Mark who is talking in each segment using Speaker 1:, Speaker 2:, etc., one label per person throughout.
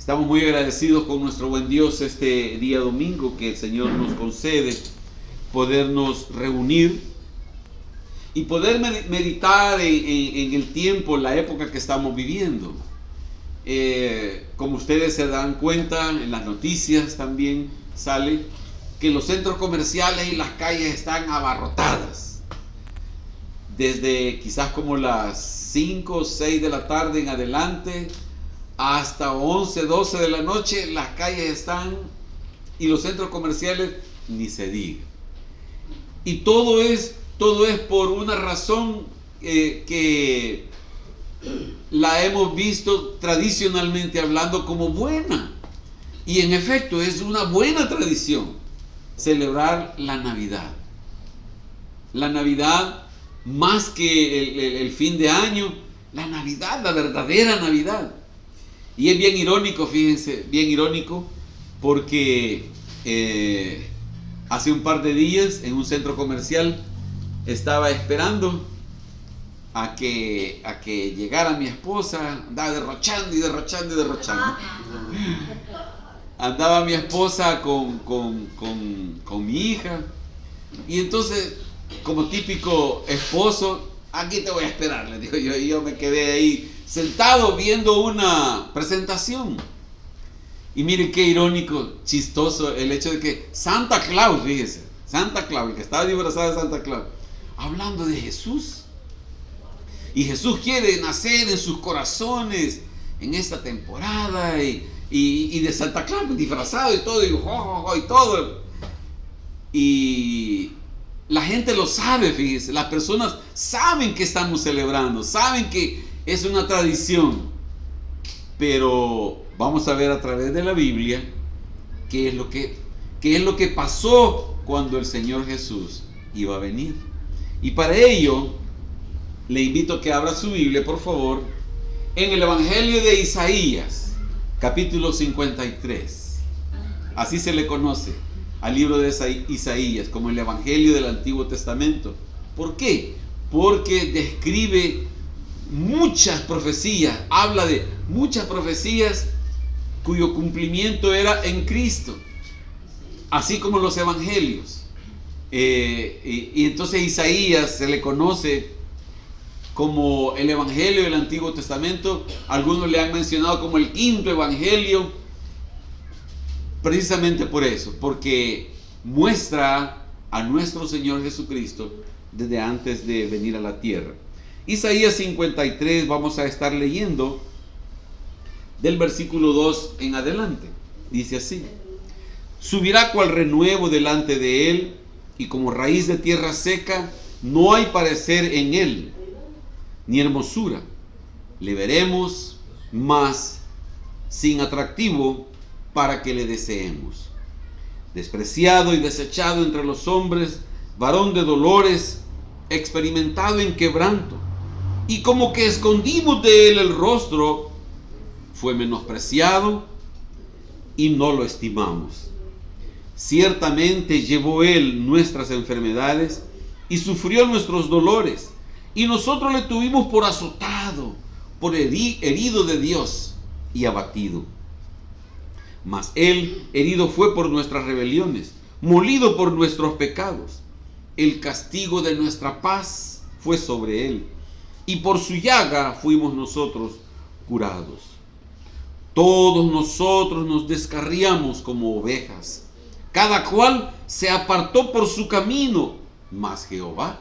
Speaker 1: Estamos muy agradecidos con nuestro buen Dios este día domingo que el Señor nos concede podernos reunir y poder meditar en el tiempo, en la época que estamos viviendo. Como ustedes se dan cuenta, en las noticias también sale que los centros comerciales y las calles están abarrotadas. Desde quizás como las 5 o 6 de la tarde en adelante hasta 11, 12 de la noche, las calles están, y los centros comerciales ni se diga. Y todo es por una razón que la hemos visto tradicionalmente hablando como buena. Y en efecto es una buena tradición celebrar la Navidad. La Navidad más que el fin de año, la Navidad, la verdadera Navidad. Y es bien irónico, fíjense, bien irónico, porque hace un par de días en un centro comercial estaba esperando a que llegara mi esposa. Andaba derrochando y derrochando y derrochando. Andaba mi esposa con mi hija, y entonces, como típico esposo, aquí te voy a esperar, le digo yo, y yo me quedé ahí sentado viendo una presentación. Y miren qué irónico, chistoso el hecho de que Santa Claus, fíjese, Santa Claus, el que estaba disfrazado de Santa Claus, hablando de Jesús. Y Jesús quiere nacer en sus corazones en esta temporada, y de Santa Claus disfrazado y todo, y todo. Y la gente lo sabe, fíjese, las personas saben que estamos celebrando, saben que es una tradición, pero vamos a ver a través de la Biblia qué es lo que pasó cuando el Señor Jesús iba a venir. Y para ello le invito a que abra su Biblia, por favor, en el Evangelio de Isaías, capítulo 53. Así se le conoce al libro de Isaías, como el Evangelio del Antiguo Testamento. ¿Por qué? Porque describe muchas profecías, habla de muchas profecías cuyo cumplimiento era en Cristo, así como los evangelios. Y entonces Isaías se le conoce como el Evangelio del Antiguo Testamento. Algunos le han mencionado como el quinto Evangelio, precisamente por eso, porque muestra a nuestro Señor Jesucristo desde antes de venir a la tierra. Isaías 53, vamos a estar leyendo del versículo 2 en adelante. Dice así: subirá cual renuevo delante de él, y como raíz de tierra seca, no hay parecer en él, ni hermosura. Le veremos, mas sin atractivo para que le deseemos. Despreciado y desechado entre los hombres, varón de dolores, experimentado en quebranto, y como que escondimos de él el rostro, fue menospreciado y no lo estimamos. Ciertamente llevó él nuestras enfermedades y sufrió nuestros dolores, y nosotros le tuvimos por azotado, por herido de Dios y abatido. Mas él herido fue por nuestras rebeliones, molido por nuestros pecados. El castigo de nuestra paz fue sobre él, y por su llaga fuimos nosotros curados. Todos nosotros nos descarriamos como ovejas, cada cual se apartó por su camino, mas Jehová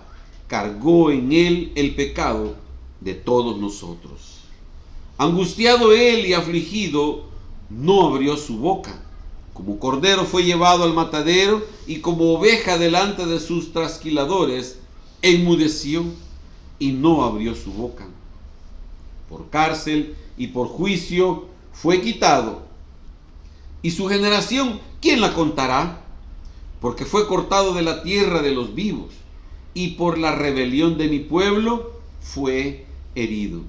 Speaker 1: cargó en él el pecado de todos nosotros. Angustiado él y afligido, no abrió su boca. Como cordero fue llevado al matadero, y como oveja delante de sus trasquiladores, enmudeció y no abrió su boca. Por cárcel y por juicio fue quitado. Y su generación, ¿quién la contará? Porque fue cortado de la tierra de los vivos, y por la rebelión de mi pueblo fue herido.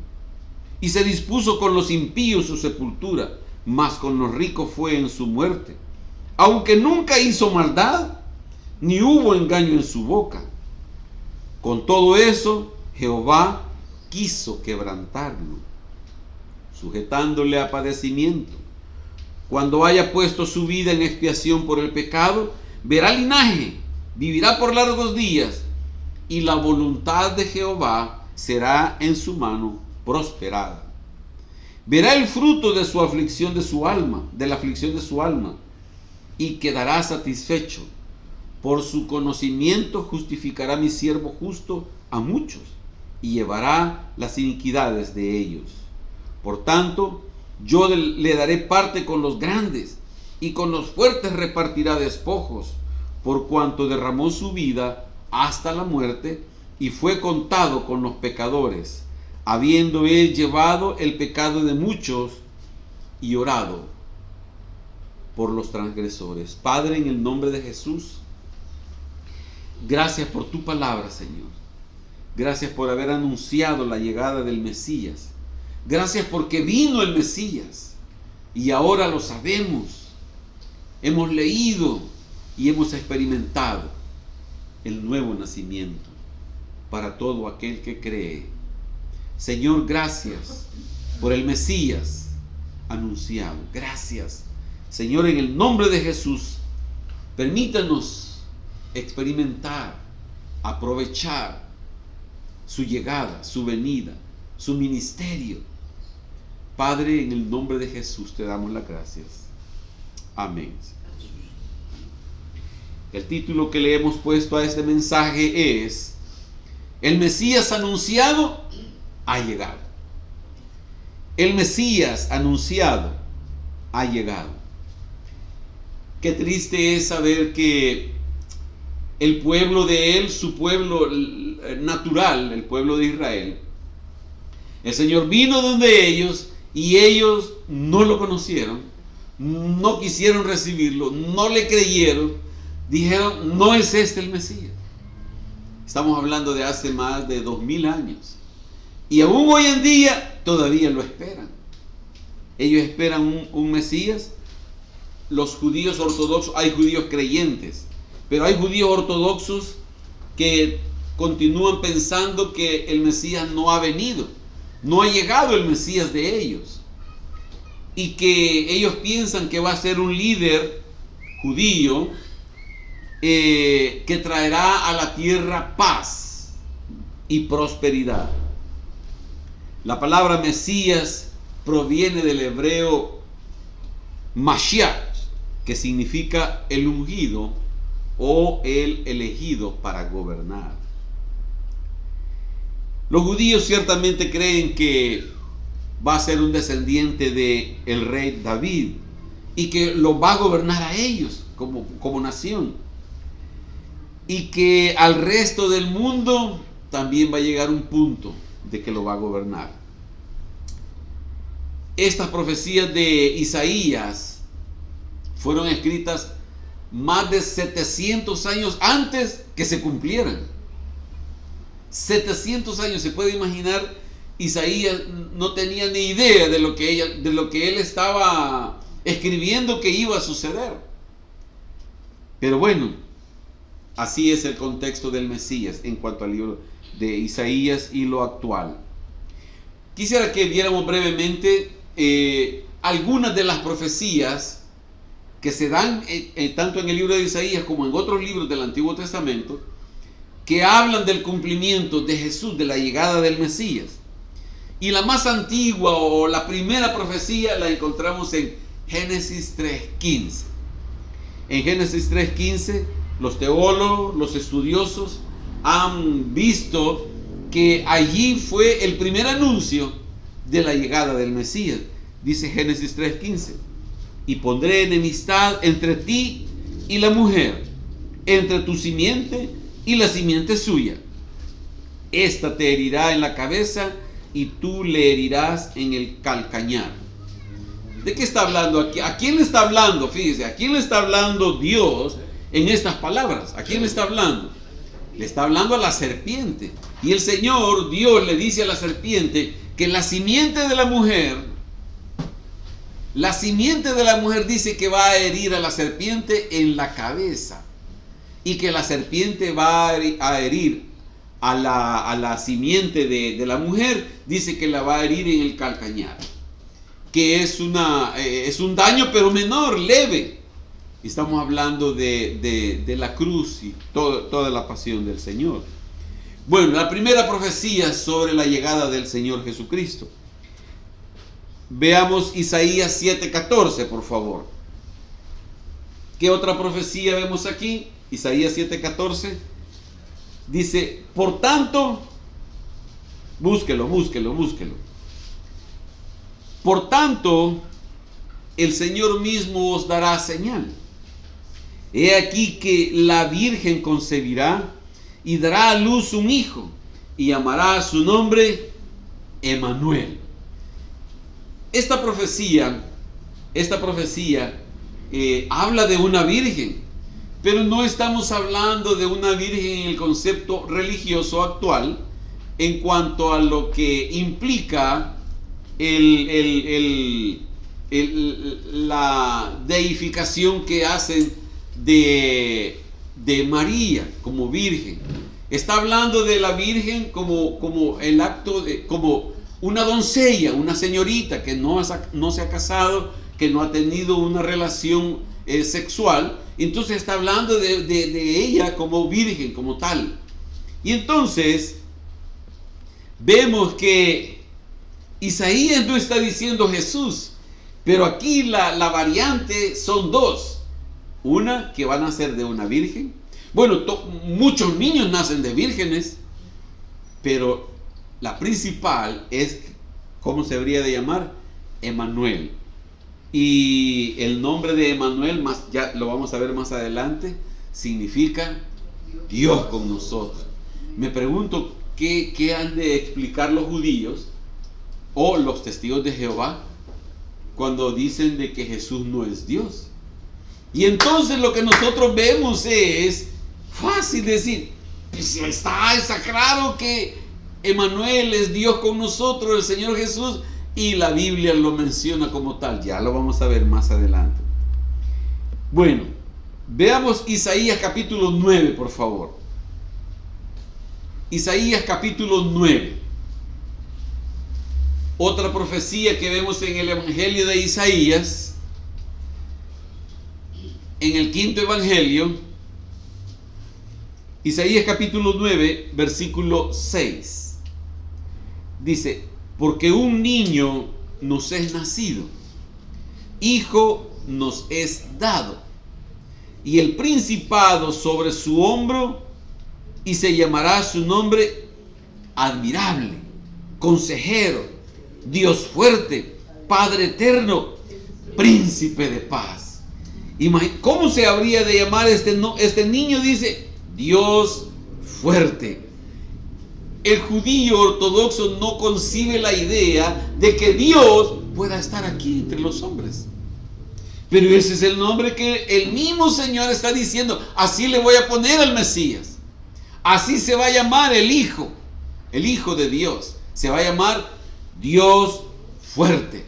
Speaker 1: Y se dispuso con los impíos su sepultura, mas con los ricos fue en su muerte. Aunque nunca hizo maldad, ni hubo engaño en su boca. Con todo eso, Jehová quiso quebrantarlo, sujetándole a padecimiento. Cuando haya puesto su vida en expiación por el pecado, verá linaje, vivirá por largos días, y la voluntad de Jehová será en su mano prosperada. Verá el fruto de su aflicción de su alma, de la aflicción de su alma, y quedará satisfecho. Por su conocimiento justificará mi siervo justo a muchos, y llevará las iniquidades de ellos. Por tanto, yo le daré parte con los grandes, y con los fuertes repartirá despojos, por cuanto derramó su vida hasta la muerte, y fue contado con los pecadores, habiendo él llevado el pecado de muchos y orado por los transgresores. Padre, en el nombre de Jesús, gracias por tu palabra, Señor. Gracias por haber anunciado la llegada del Mesías. Gracias porque vino el Mesías y ahora lo sabemos. Hemos leído y hemos experimentado el nuevo nacimiento para todo aquel que cree. Señor, gracias por el Mesías anunciado. Gracias, Señor, en el nombre de Jesús. Permítanos experimentar, aprovechar su llegada, su venida, su ministerio. Padre, en el nombre de Jesús te damos las gracias. Amén. El título que le hemos puesto a este mensaje es: el Mesías anunciado ha llegado. El Mesías anunciado ha llegado. Qué triste es saber que el pueblo de él, su pueblo natural, el pueblo de Israel, el Señor vino donde ellos y ellos no lo conocieron, no quisieron recibirlo, no le creyeron, dijeron: no es este el Mesías. Estamos hablando de hace más de 2000 años. Y aún hoy en día todavía lo esperan. Ellos esperan un Mesías. Los judíos ortodoxos, hay judíos creyentes, pero hay judíos ortodoxos que continúan pensando que el Mesías no ha venido, no ha llegado el Mesías de ellos, y que ellos piensan que va a ser un líder judío que traerá a la tierra paz y prosperidad. La palabra Mesías proviene del hebreo Mashiach, que significa el ungido o el elegido para gobernar. Los judíos ciertamente creen que va a ser un descendiente de el rey David y que lo va a gobernar a ellos como nación, y que al resto del mundo también va a llegar un punto de que lo va a gobernar. Estas profecías de Isaías fueron escritas más de 700 años antes que se cumplieran. 700 años, se puede imaginar. Isaías no tenía ni idea de lo que él estaba escribiendo que iba a suceder. Pero bueno, así es el contexto del Mesías en cuanto al libro de Isaías y lo actual. Quisiera que viéramos brevemente algunas de las profecías que se dan tanto en el libro de Isaías como en otros libros del Antiguo Testamento, que hablan del cumplimiento de Jesús, de la llegada del Mesías. Y la más antigua o la primera profecía la encontramos en Génesis 3:15. En Génesis 3:15, los teólogos, los estudiosos han visto que allí fue el primer anuncio de la llegada del Mesías. Dice Génesis 3:15: y pondré enemistad entre ti y la mujer, entre tu simiente y la simiente suya. Esta te herirá en la cabeza y tú le herirás en el calcañar. ¿De qué está hablando aquí? ¿A quién le está hablando? Fíjese, ¿a quién le está hablando Dios en estas palabras? ¿A quién le está hablando? Le está hablando a la serpiente. Y el Señor, Dios, le dice a la serpiente que la simiente de la mujer dice que va a herir a la serpiente en la cabeza, y que la serpiente va a herir a la simiente de la mujer, dice que la va a herir en el calcañar. que es un daño pero menor, leve. Estamos hablando de la cruz y toda la pasión del Señor. Bueno, la primera profecía sobre la llegada del Señor Jesucristo. Veamos Isaías 7:14, por favor. ¿Qué otra profecía vemos aquí? Isaías 7:14. Dice, por tanto, búsquelo. Por tanto, el Señor mismo os dará señal. He aquí que la Virgen concebirá y dará a luz un hijo, y llamará su nombre Emmanuel. Esta profecía habla de una virgen, pero no estamos hablando de una virgen en el concepto religioso actual, en cuanto a lo que implica la deificación que hacen de María como virgen. Está hablando de la virgen como el acto como una doncella, una señorita que no se ha casado, que no ha tenido una relación sexual. Entonces está hablando de ella como virgen, como tal. Y entonces vemos que Isaías no está diciendo Jesús, pero aquí la variante son dos. Una, que van a ser de una virgen. Bueno, muchos niños nacen de vírgenes, pero la principal es, ¿cómo se habría de llamar? Emmanuel. Y el nombre de Emmanuel, ya lo vamos a ver más adelante, significa Dios con nosotros. Me pregunto qué han de explicar los judíos o los testigos de Jehová cuando dicen de que Jesús no es Dios. Y entonces lo que nosotros vemos es fácil decir, pues está claro que Emmanuel es Dios con nosotros, el Señor Jesús, y la Biblia lo menciona como tal. Ya lo vamos a ver más adelante. Bueno, veamos Isaías capítulo 9, por favor. Isaías capítulo 9. Otra profecía que vemos en el Evangelio de Isaías. En el quinto evangelio, Isaías capítulo 9, versículo 6. Dice, porque un niño nos es nacido, hijo nos es dado, y el principado sobre su hombro, y se llamará su nombre admirable, consejero, Dios fuerte, Padre eterno, príncipe de paz. ¿Cómo se habría de llamar este niño? Dice, Dios fuerte. El judío ortodoxo no concibe la idea de que Dios pueda estar aquí entre los hombres. Pero ese es el nombre que el mismo Señor está diciendo. Así le voy a poner al Mesías. Así se va a llamar el Hijo de Dios. Se va a llamar Dios fuerte.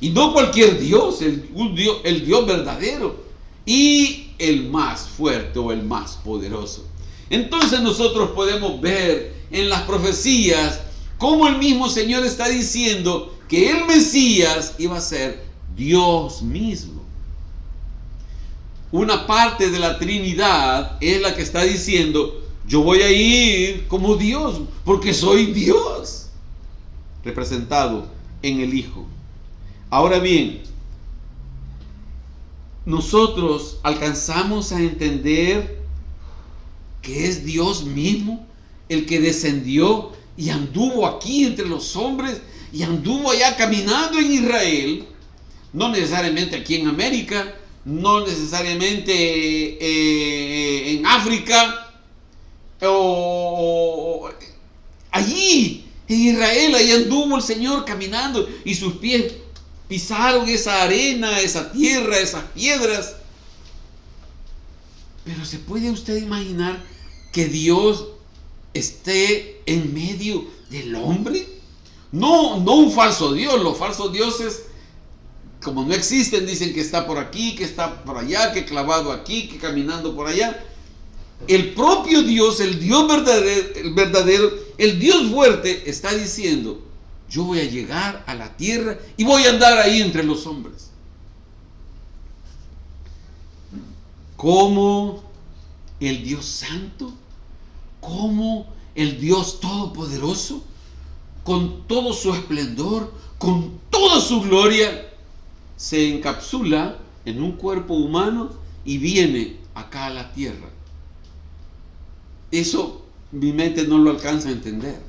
Speaker 1: Y no cualquier Dios, el Dios verdadero. Y el más fuerte o el más poderoso. Entonces nosotros podemos ver en las profecías cómo el mismo Señor está diciendo que el Mesías iba a ser Dios mismo. Una parte de la Trinidad es la que está diciendo, yo voy a ir como Dios, porque soy Dios, representado en el Hijo. Ahora bien, nosotros alcanzamos a entender que es Dios mismo el que descendió y anduvo aquí entre los hombres y anduvo allá caminando en Israel, no necesariamente aquí en América, no necesariamente en África, o allí en Israel, ahí anduvo el Señor caminando y sus pies pisaron esa arena, esa tierra, esas piedras. Pero ¿se puede usted imaginar que Dios esté en medio del hombre? No un falso Dios. Los falsos dioses, como no existen, dicen que está por aquí, que está por allá, que clavado aquí, que caminando por allá. El propio Dios, el Dios verdadero, el Dios fuerte, está diciendo, yo voy a llegar a la tierra y voy a andar ahí entre los hombres. Como el Dios Santo, como el Dios Todopoderoso, con todo su esplendor, con toda su gloria, se encapsula en un cuerpo humano y viene acá a la tierra. Eso mi mente no lo alcanza a entender.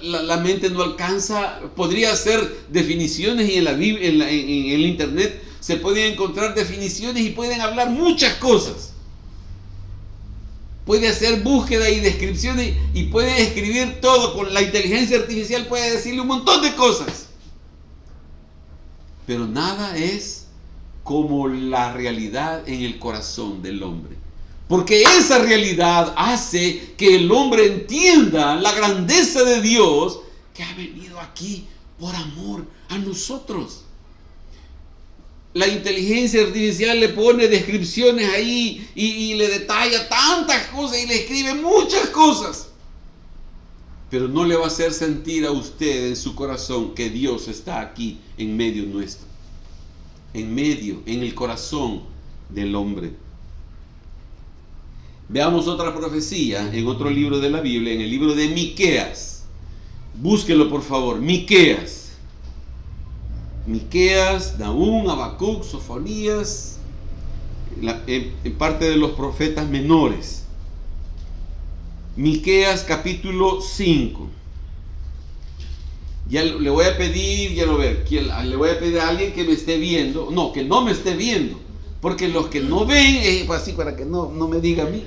Speaker 1: La mente no alcanza. Podría hacer definiciones, y en la Biblia, en el internet se pueden encontrar definiciones y pueden hablar muchas cosas. Puede hacer búsqueda y descripciones y puede escribir todo. Con la inteligencia artificial puede decirle un montón de cosas. Pero nada es como la realidad en el corazón del hombre. Porque esa realidad hace que el hombre entienda la grandeza de Dios, que ha venido aquí por amor a nosotros. La inteligencia artificial le pone descripciones ahí y le detalla tantas cosas y le escribe muchas cosas. Pero no le va a hacer sentir a usted en su corazón que Dios está aquí en medio nuestro. En el corazón del hombre. Veamos otra profecía en otro libro de la Biblia, en el libro de Miqueas. Búsquelo por favor, Miqueas. Miqueas, Nahum, Habacuc, Sofonías, en parte de los profetas menores. Miqueas capítulo 5. Ya le voy a pedir, ya lo ver, le voy a pedir a alguien que me esté viendo, no, que no me esté viendo, porque los que no ven, así para que no me diga a mí,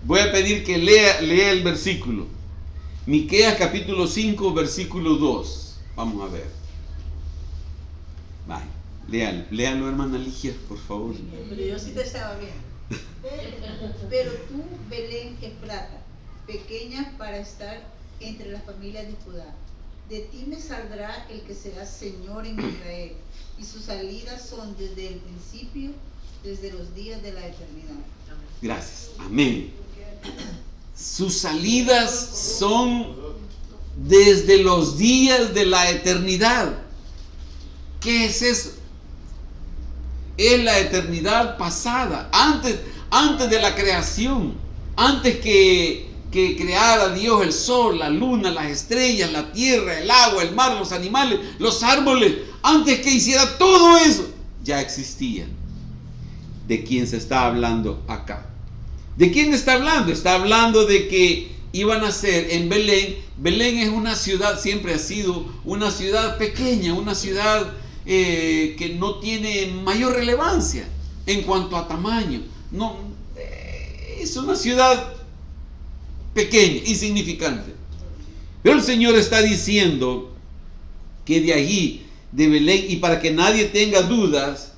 Speaker 1: voy a pedir que lea el versículo. Miqueas capítulo 5, versículo 2. Vamos a ver. Vaya, léalo, hermana Ligia, por favor.
Speaker 2: Pero yo sí te estaba viendo. Pero tú, Belén Efrata, pequeña para estar entre las familias de Judá, de ti me saldrá el que será Señor en Israel, y sus salidas son desde el principio, desde los días de la eternidad.
Speaker 1: Gracias, amén. Sus salidas son desde los días de la eternidad. ¿Qué es eso? Es la eternidad pasada, antes de la creación, antes que creara Dios el sol, la luna, las estrellas, la tierra, el agua, el mar, los animales, los árboles. Antes que hiciera todo eso, ya existían. ¿De quién se está hablando acá? ¿De quién está hablando? Está hablando de que iban a ser en Belén. Belén es una ciudad, siempre ha sido una ciudad pequeña, una ciudad que no tiene mayor relevancia en cuanto a tamaño. No, es una ciudad pequeña, insignificante. Pero el Señor está diciendo que de allí, de Belén, y para que nadie tenga dudas,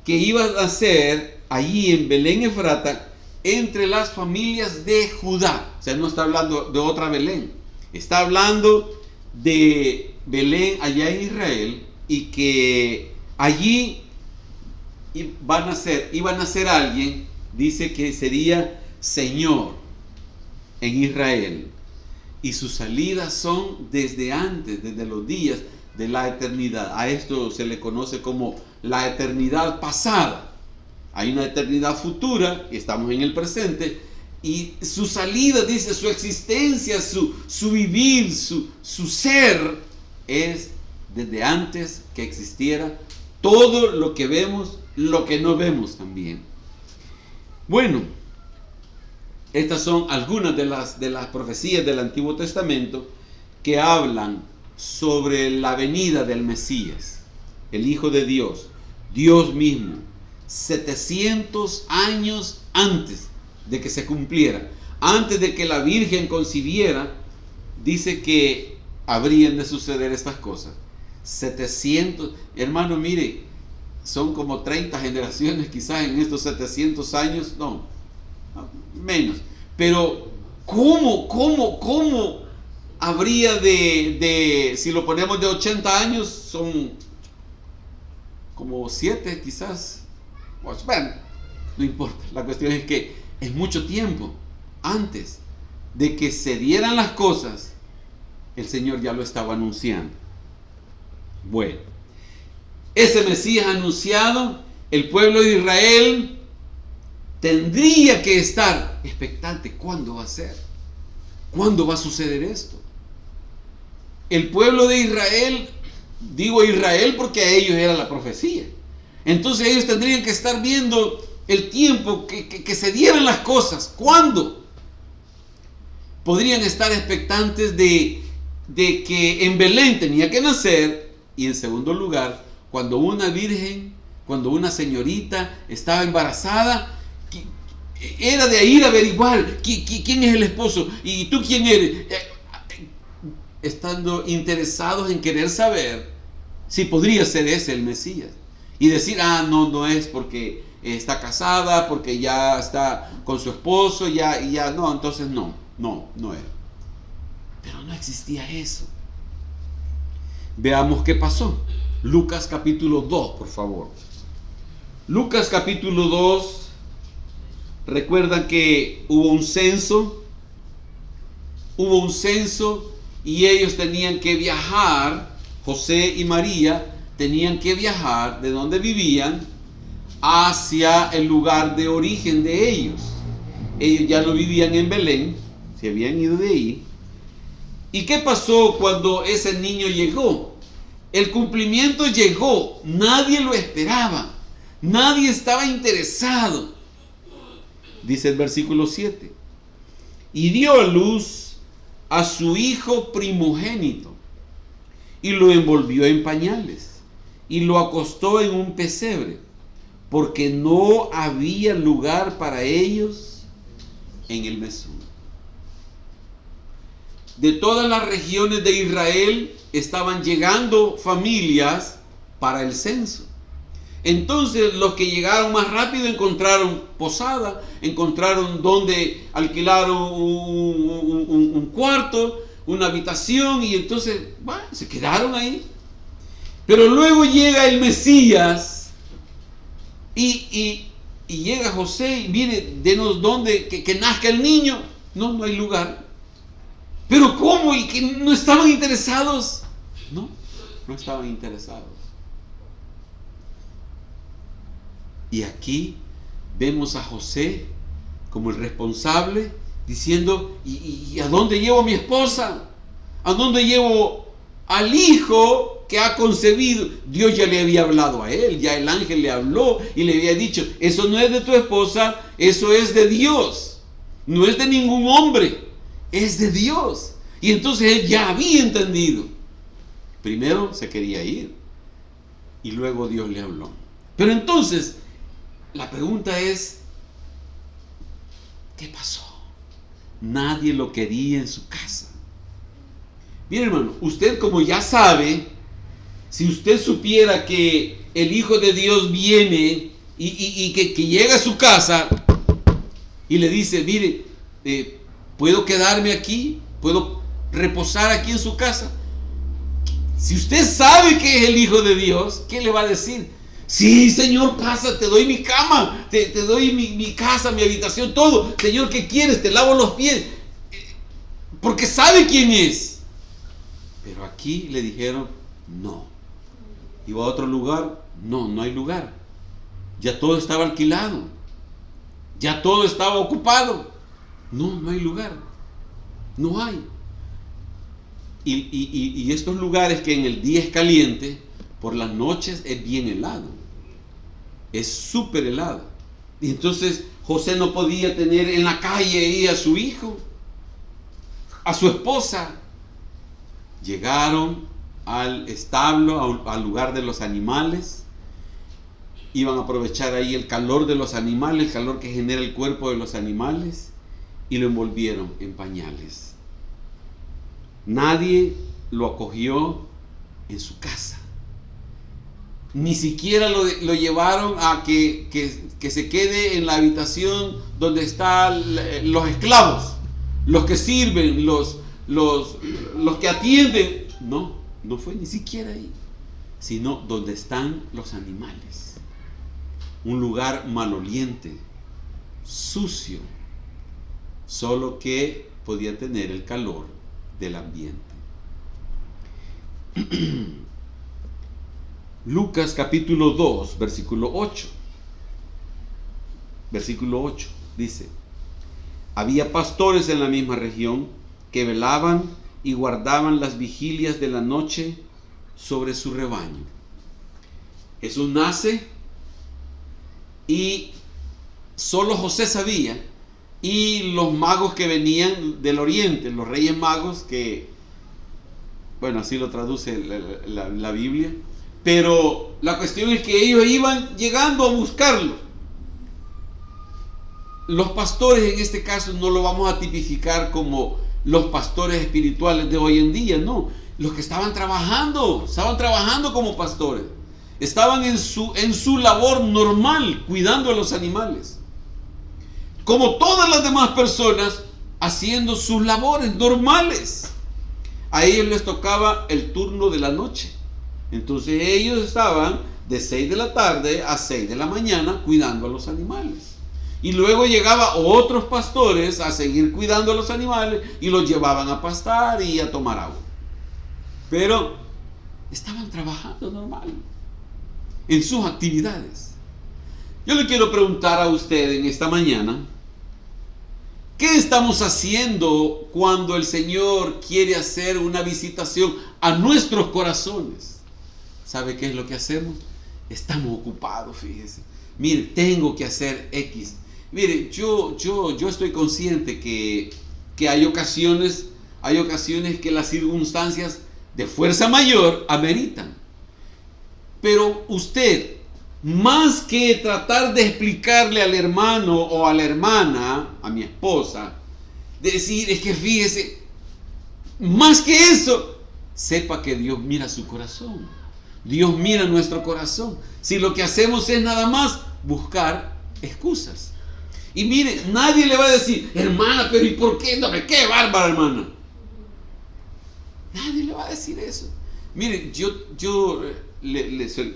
Speaker 1: que iba a ser allí en Belén Efrata, entre las familias de Judá. O sea, no está hablando de otra Belén, está hablando de Belén allá en Israel, y que allí iban a ser alguien, dice que sería Señor en Israel, y sus salidas son desde antes, desde los días de la eternidad. A esto se le conoce como la eternidad pasada. Hay una eternidad futura y estamos en el presente, y su salida, dice, su existencia, su vivir, su ser es desde antes que existiera todo lo que vemos, lo que no vemos también. Bueno, estas son algunas de las profecías del Antiguo Testamento que hablan sobre la venida del Mesías, el Hijo de Dios, Dios mismo, 700 años antes de que se cumpliera, antes de que la Virgen concibiera, dice que habrían de suceder estas cosas. 700, hermano, mire, son como 30 generaciones quizás en estos 700 años, no, menos. Pero ¿cómo habría si lo ponemos de 80 años, son como 7 quizás? Pues bueno, no importa, la cuestión es que es mucho tiempo antes de que se dieran las cosas El Señor ya lo estaba anunciando. Bueno, ese Mesías anunciado, el pueblo de Israel tendría que estar expectante. ¿Cuándo va a ser? ¿Cuándo va a suceder esto? El pueblo de Israel, digo Israel porque a ellos era la profecía. Entonces ellos tendrían que estar viendo el tiempo que se dieran las cosas. ¿Cuándo? Podrían estar expectantes de que en Belén tenía que nacer. Y en segundo lugar, cuando una virgen, cuando una señorita estaba embarazada, era de ir a averiguar quién es el esposo y tú quién eres, estando interesados en querer saber si podría ser ese el Mesías. Y decir, no es porque está casada, porque ya está con su esposo, ya no, entonces no era. Pero no existía eso. Veamos qué pasó. Lucas capítulo 2, por favor. Lucas capítulo 2. Recuerdan que hubo un censo y ellos tenían que viajar, José y María tenían que viajar de donde vivían hacia el lugar de origen de ellos. Ellos ya no vivían en Belén, se habían ido de ahí. ¿Y qué pasó cuando ese niño llegó? El cumplimiento llegó, nadie lo esperaba, nadie estaba interesado. Dice el versículo 7, y dio a luz a su hijo primogénito, y lo envolvió en pañales, y lo acostó en un pesebre, porque no había lugar para ellos en el mesón. De todas las regiones de Israel estaban llegando familias para el censo. Entonces los que llegaron más rápido encontraron posada, encontraron donde alquilar un cuarto, una habitación, y entonces se quedaron ahí. Pero luego llega el Mesías y llega José y viene, denos donde que nazca el niño. No hay lugar. Pero ¿cómo? ¿Y que no estaban interesados? No estaban interesados. Y aquí vemos a José como el responsable, diciendo, ¿y a dónde llevo a mi esposa? ¿A dónde llevo al hijo que ha concebido? Dios ya le había hablado a él, ya el ángel le habló y le había dicho, eso no es de tu esposa, eso es de Dios, no es de ningún hombre, es de Dios. Y entonces él ya había entendido. Primero se quería ir y luego Dios le habló. Pero entonces la pregunta es, ¿qué pasó? Nadie lo quería en su casa. Bien, hermano, usted como ya sabe, si usted supiera que el Hijo de Dios viene y que llega a su casa y le dice, mire, ¿puedo quedarme aquí? ¿Puedo reposar aquí en su casa? Si usted sabe que es el Hijo de Dios, ¿qué le va a decir? Sí, Señor, pasa, te doy mi cama, te doy mi casa, mi habitación, todo. Señor, ¿qué quieres? Te lavo los pies. Porque sabe quién es. Pero aquí le dijeron, no. Iba a otro lugar, no hay lugar. Ya todo estaba alquilado. Ya todo estaba ocupado. No hay lugar. No hay. Y estos lugares que en el día es caliente, por las noches es bien helado. Es súper helado. Y entonces José no podía tener en la calle ahí a su hijo, a su esposa. Llegaron al establo, al lugar de los animales. Iban a aprovechar ahí el calor de los animales, el calor que genera el cuerpo de los animales, y lo envolvieron en pañales. Nadie lo acogió en su casa. Ni siquiera lo llevaron a que se quede en la habitación donde están los esclavos, los que sirven, los que atienden. No fue ni siquiera ahí, sino donde están los animales. Un lugar maloliente, sucio, solo que podía tener el calor del ambiente. Lucas capítulo 2, versículo 8. Versículo 8 dice: había pastores en la misma región que velaban y guardaban las vigilias de la noche sobre su rebaño. Jesús nace y solo José sabía, y los magos que venían del oriente, los reyes magos, que, bueno, así lo traduce la Biblia, pero la cuestión es que ellos iban llegando a buscarlo. Los pastores en este caso no lo vamos a tipificar como los pastores espirituales de hoy en día, no. Los que estaban trabajando como pastores. Estaban en su labor normal, cuidando a los animales. Como todas las demás personas, haciendo sus labores normales. A ellos les tocaba el turno de la noche. Entonces ellos estaban de 6 de la tarde a 6 de la mañana cuidando a los animales. Y luego llegaban otros pastores a seguir cuidando a los animales y los llevaban a pastar y a tomar agua. Pero estaban trabajando normal en sus actividades. Yo le quiero preguntar a usted en esta mañana, ¿qué estamos haciendo cuando el Señor quiere hacer una visitación a nuestros corazones? ¿Sabe qué es lo que hacemos? Estamos ocupados, fíjese. Mire, tengo que hacer X. Mire, yo estoy consciente que hay ocasiones que las circunstancias de fuerza mayor ameritan. Pero usted, más que tratar de explicarle al hermano o a la hermana, a mi esposa, decir, es que fíjese, más que eso, sepa que Dios mira su corazón. Dios mira nuestro corazón. Si lo que hacemos es nada más buscar excusas. Y mire, nadie le va a decir, hermana, pero ¿y por qué? No, qué bárbara, hermana. Nadie le va a decir eso. Mire, yo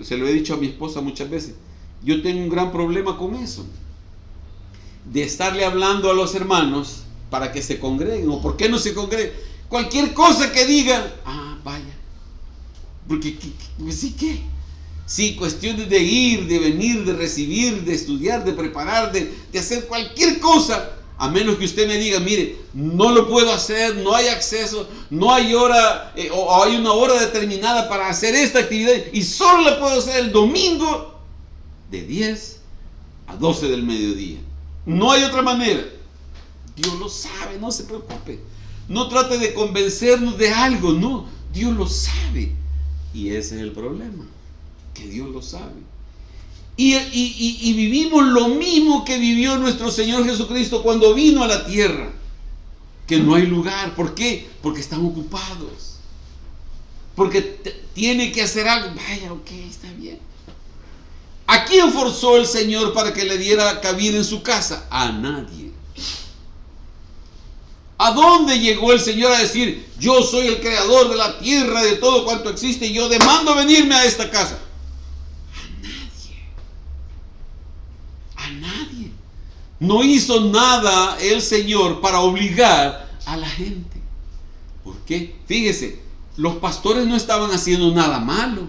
Speaker 1: se lo he dicho a mi esposa muchas veces. Yo tengo un gran problema con eso. De estarle hablando a los hermanos para que se congreguen. ¿O por qué no se congreguen? Cualquier cosa que digan, vaya. Porque, ¿sí qué? Sí, cuestiones de ir, de venir, de recibir, de estudiar, de preparar, de hacer cualquier cosa, a menos que usted me diga, mire, no lo puedo hacer, no hay acceso, no hay hora, o hay una hora determinada para hacer esta actividad, y solo la puedo hacer el domingo de 10 a 12 del mediodía. No hay otra manera. Dios lo sabe, no se preocupe. No trate de convencernos de algo, no, Dios lo sabe. Y ese es el problema, que Dios lo sabe. Y vivimos lo mismo que vivió nuestro Señor Jesucristo cuando vino a la tierra. Que no hay lugar. ¿Por qué? Porque están ocupados. Porque tiene que hacer algo. Vaya, ok, está bien. ¿A quién forzó el Señor para que le diera cabida en su casa? A nadie. ¿A dónde llegó el Señor a decir, yo soy el creador de la tierra, de todo cuanto existe, y yo demando venirme a esta casa? A nadie. No hizo nada el Señor para obligar a la gente. ¿Por qué? Fíjese, los pastores no estaban haciendo nada malo.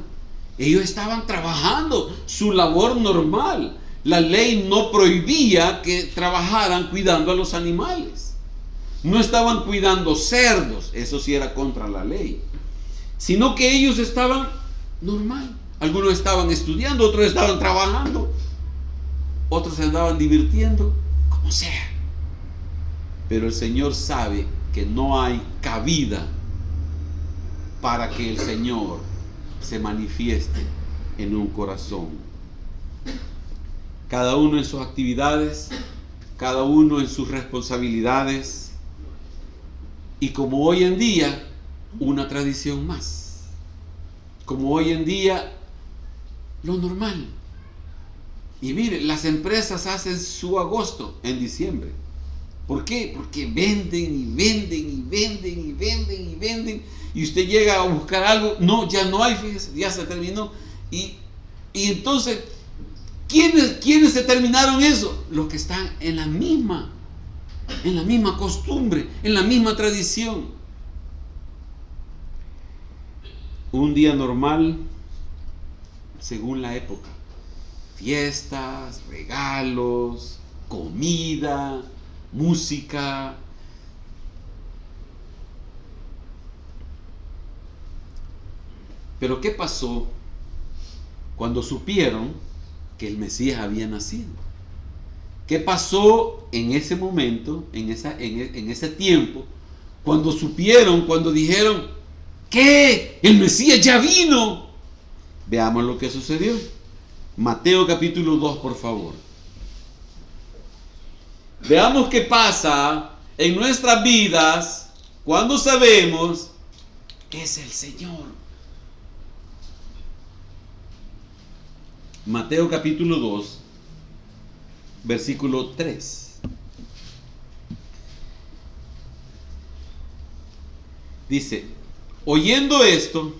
Speaker 1: Ellos estaban trabajando su labor normal. La ley no prohibía que trabajaran cuidando a los animales. No estaban cuidando cerdos, eso sí era contra la ley. Sino que ellos estaban normal. Algunos estaban estudiando, otros estaban trabajando, otros se andaban divirtiendo, como sea. Pero el Señor sabe que no hay cabida para que el Señor se manifieste en un corazón. Cada uno en sus actividades, cada uno en sus responsabilidades. Y como hoy en día, una tradición más. Como hoy en día, lo normal. Y mire, las empresas hacen su agosto en diciembre. ¿Por qué? Porque venden y venden y venden y venden y venden. Y usted llega a buscar algo, no, ya no hay, fíjese, ya se terminó. Y entonces, ¿quiénes se terminaron eso? Los que están en la misma costumbre, en la misma tradición. un día normal según la época. Fiestas, regalos, comida, música. Pero ¿qué pasó cuando supieron que el Mesías había nacido? ¿Qué pasó en ese momento, en ese tiempo, cuando supieron, cuando dijeron que el Mesías ya vino? Veamos lo que sucedió. Mateo capítulo 2, por favor. Veamos qué pasa en nuestras vidas cuando sabemos que es el Señor. Mateo capítulo 2, versículo 3. Dice: oyendo esto,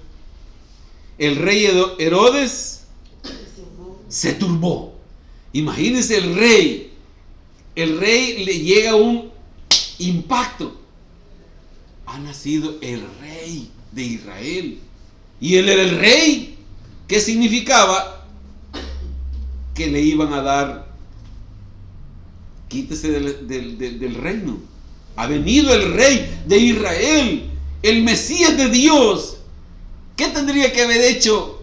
Speaker 1: el rey Herodes se turbó. Imagínense el rey. El rey le llega un impacto. Ha nacido el rey de Israel. Y él era el rey. ¿Qué significaba? Que le iban a dar, quítese del reino. Ha venido el rey de Israel, el Mesías de Dios. ¿Qué tendría que haber hecho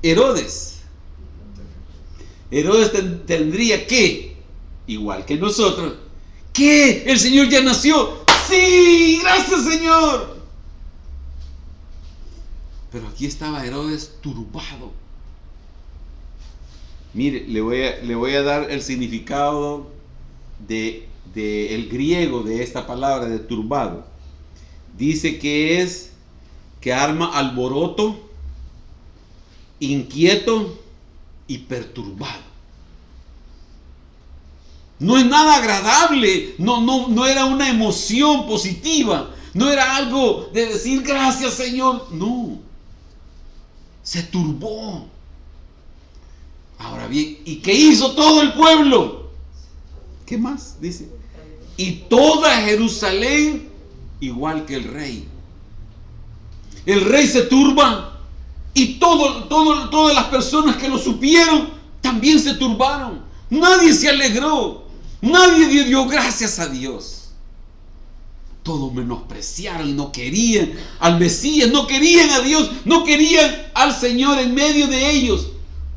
Speaker 1: Herodes? Herodes tendría que, igual que nosotros, ¿qué? ¿El Señor ya nació? ¡Sí! ¡Gracias, Señor! Pero aquí estaba Herodes turbado. Mire, le voy a dar el significado el griego de esta palabra de turbado. Dice que es que arma alboroto, inquieto y perturbado. No es nada agradable, no era una emoción positiva, no era algo de decir gracias, Señor. No, se turbó. Ahora bien, ¿y qué hizo todo el pueblo? ¿Qué más? Dice, y toda Jerusalén igual que el rey. El rey se turba y todas las personas que lo supieron también se turbaron. Nadie se alegró, nadie dio gracias a Dios. Todos menospreciaron y no querían al Mesías, no querían a Dios, no querían al Señor en medio de ellos,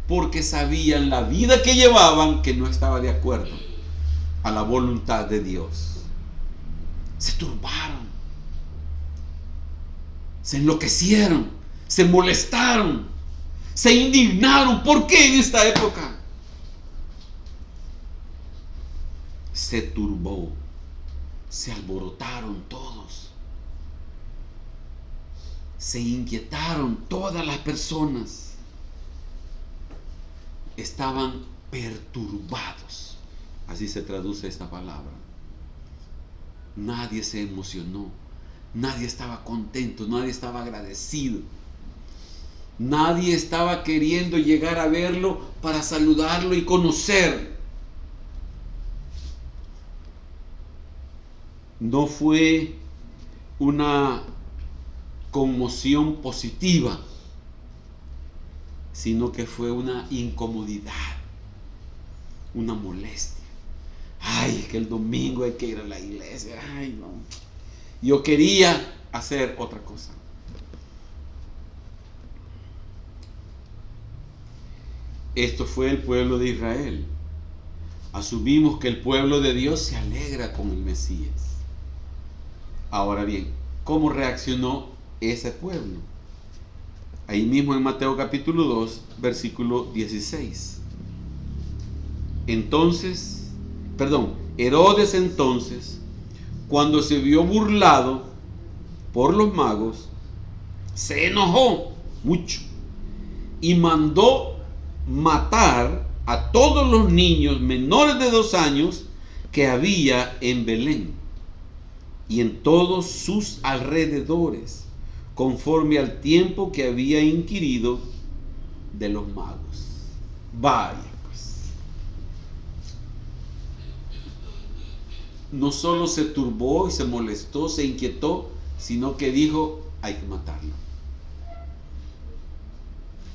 Speaker 1: porque sabían la vida que llevaban que no estaba de acuerdo a la voluntad de Dios. Se turbaron, se enloquecieron, se molestaron, se indignaron. ¿Por qué en esta época? Se turbó, se alborotaron todos, se inquietaron todas las personas. Estaban perturbados. Así se traduce esta palabra. Nadie se emocionó, nadie estaba contento, nadie estaba agradecido, nadie estaba queriendo llegar a verlo para saludarlo y conocer. No fue una conmoción positiva, sino que fue una incomodidad, una molestia. Ay, que el domingo hay que ir a la iglesia. Ay, no. Yo quería hacer otra cosa. Esto fue el pueblo de Israel. Asumimos que el pueblo de Dios se alegra con el Mesías. Ahora bien, ¿cómo reaccionó ese pueblo? Ahí mismo en Mateo capítulo 2, versículo 16. Herodes entonces, cuando se vio burlado por los magos, se enojó mucho y mandó matar a todos los niños menores de 2 años que había en Belén y en todos sus alrededores, conforme al tiempo que había inquirido de los magos. Vaya, pues. No solo se turbó y se molestó, se inquietó, sino que dijo, hay que matarlo.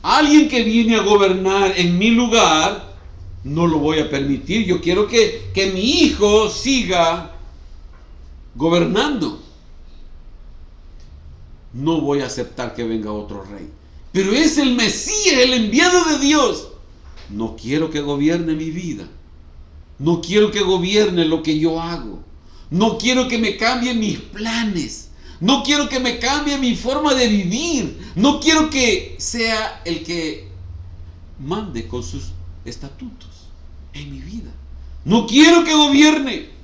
Speaker 1: alguien que viene a gobernar en mi lugar, no lo voy a permitir. Yo quiero que mi hijo siga gobernando. No voy a aceptar que venga otro rey. Pero es el Mesías, el enviado de Dios. No quiero que gobierne mi vida. No quiero que gobierne lo que yo hago. No quiero que me cambie mis planes. No quiero que me cambie mi forma de vivir. No quiero que sea el que mande con sus estatutos en mi vida. No quiero que gobierne.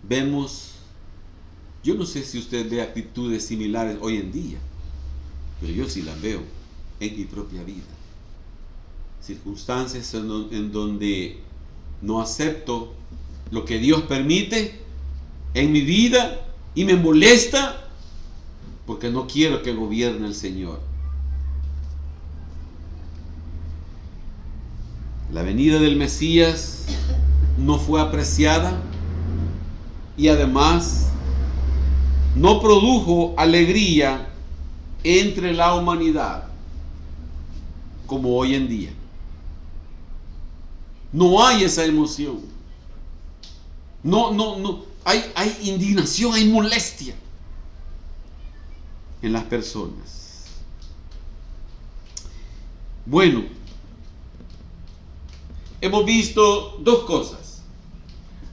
Speaker 1: Vemos, yo no sé si usted ve actitudes similares hoy en día, pero yo sí las veo en mi propia vida. Circunstancias en donde no acepto lo que Dios permite en mi vida y me molesta porque no quiero que gobierne el Señor. La venida del Mesías no fue apreciada y además no produjo alegría entre la humanidad como hoy en día. No hay esa emoción. No. Hay indignación, hay molestia en las personas. Bueno, hemos visto dos cosas.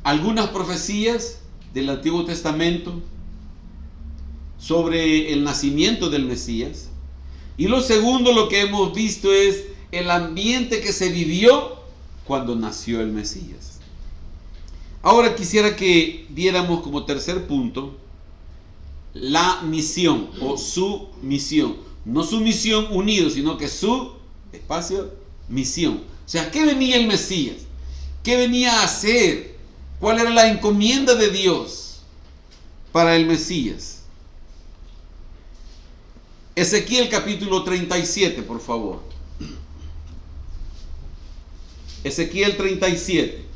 Speaker 1: Algunas profecías del Antiguo Testamento sobre el nacimiento del Mesías. Y lo segundo, lo que hemos visto es el ambiente que se vivió cuando nació el Mesías. Ahora quisiera que viéramos como tercer punto la misión o su misión. No su misión unido, sino que su misión. O sea, ¿qué venía el Mesías? ¿Qué venía a hacer? ¿Cuál era la encomienda de Dios para el Mesías? Ezequiel capítulo 37, por favor. Ezequiel 37.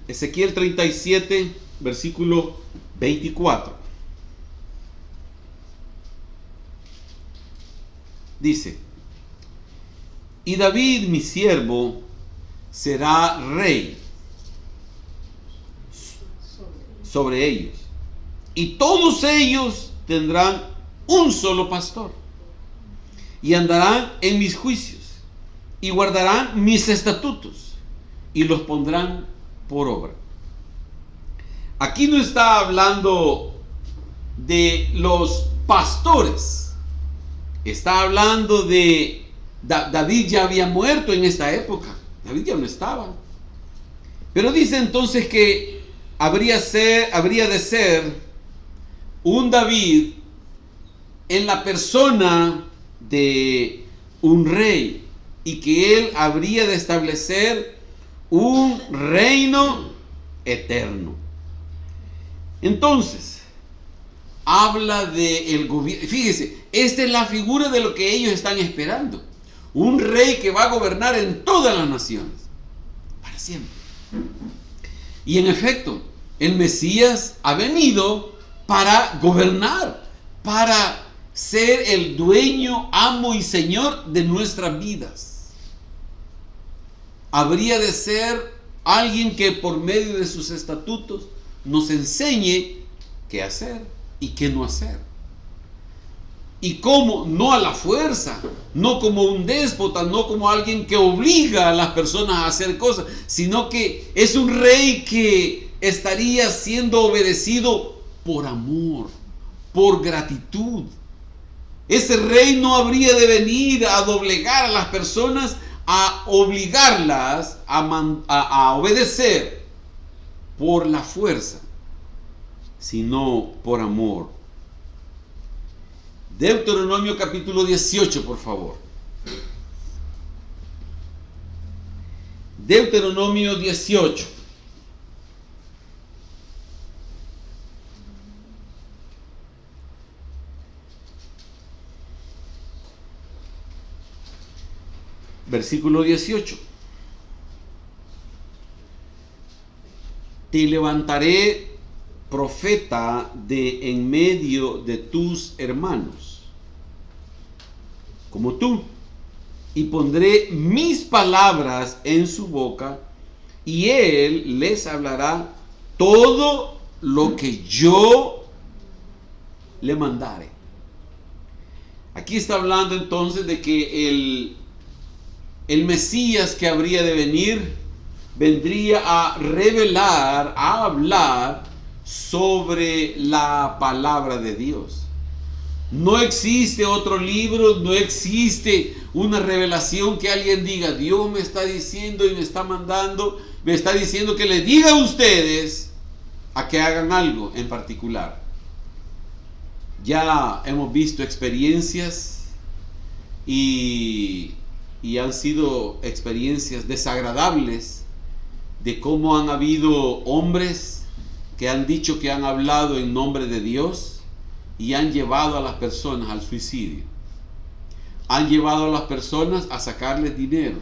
Speaker 1: Ezequiel 37, versículo 24. Dice: y David, mi siervo, será rey sobre ellos, y todos ellos tendrán un solo pastor, y andarán en mis juicios, y guardarán mis estatutos, y los pondrán por obra. Aquí no está hablando de los pastores. Está hablando de David. Ya había muerto en esta época. David ya no estaba. Pero dice entonces que habría de ser un David en la persona de un rey, y que él habría de establecer un reino eterno. Entonces, habla del gobierno. Fíjese, esta es la figura de lo que ellos están esperando. Un rey que va a gobernar en todas las naciones, para siempre. Y en efecto, el Mesías ha venido para gobernar, para ser el dueño, amo y señor de nuestras vidas. Habría de ser alguien que por medio de sus estatutos nos enseñe qué hacer y qué no hacer. Y cómo, no a la fuerza, no como un déspota, no como alguien que obliga a las personas a hacer cosas, sino que es un rey que estaría siendo obedecido por amor, por gratitud. Ese rey no habría de venir a doblegar a las personas, a obligarlas a obedecer por la fuerza, sino por amor. Deuteronomio capítulo 18, por favor. Deuteronomio 18. versículo 18. Te levantaré profeta de en medio de tus hermanos, como tú, y pondré mis palabras en su boca, y él les hablará todo lo que yo le mandare. Aquí está hablando entonces de que el Mesías que habría de venir vendría a revelar, a hablar sobre la palabra de Dios. No existe otro libro, no existe una revelación que alguien diga, Dios me está diciendo y me está mandando, me está diciendo que les diga a ustedes a que hagan algo en particular. Ya hemos visto experiencias y han sido experiencias desagradables de cómo han habido hombres que han dicho que han hablado en nombre de Dios y han llevado a las personas al suicidio. Han llevado a las personas a sacarles dinero,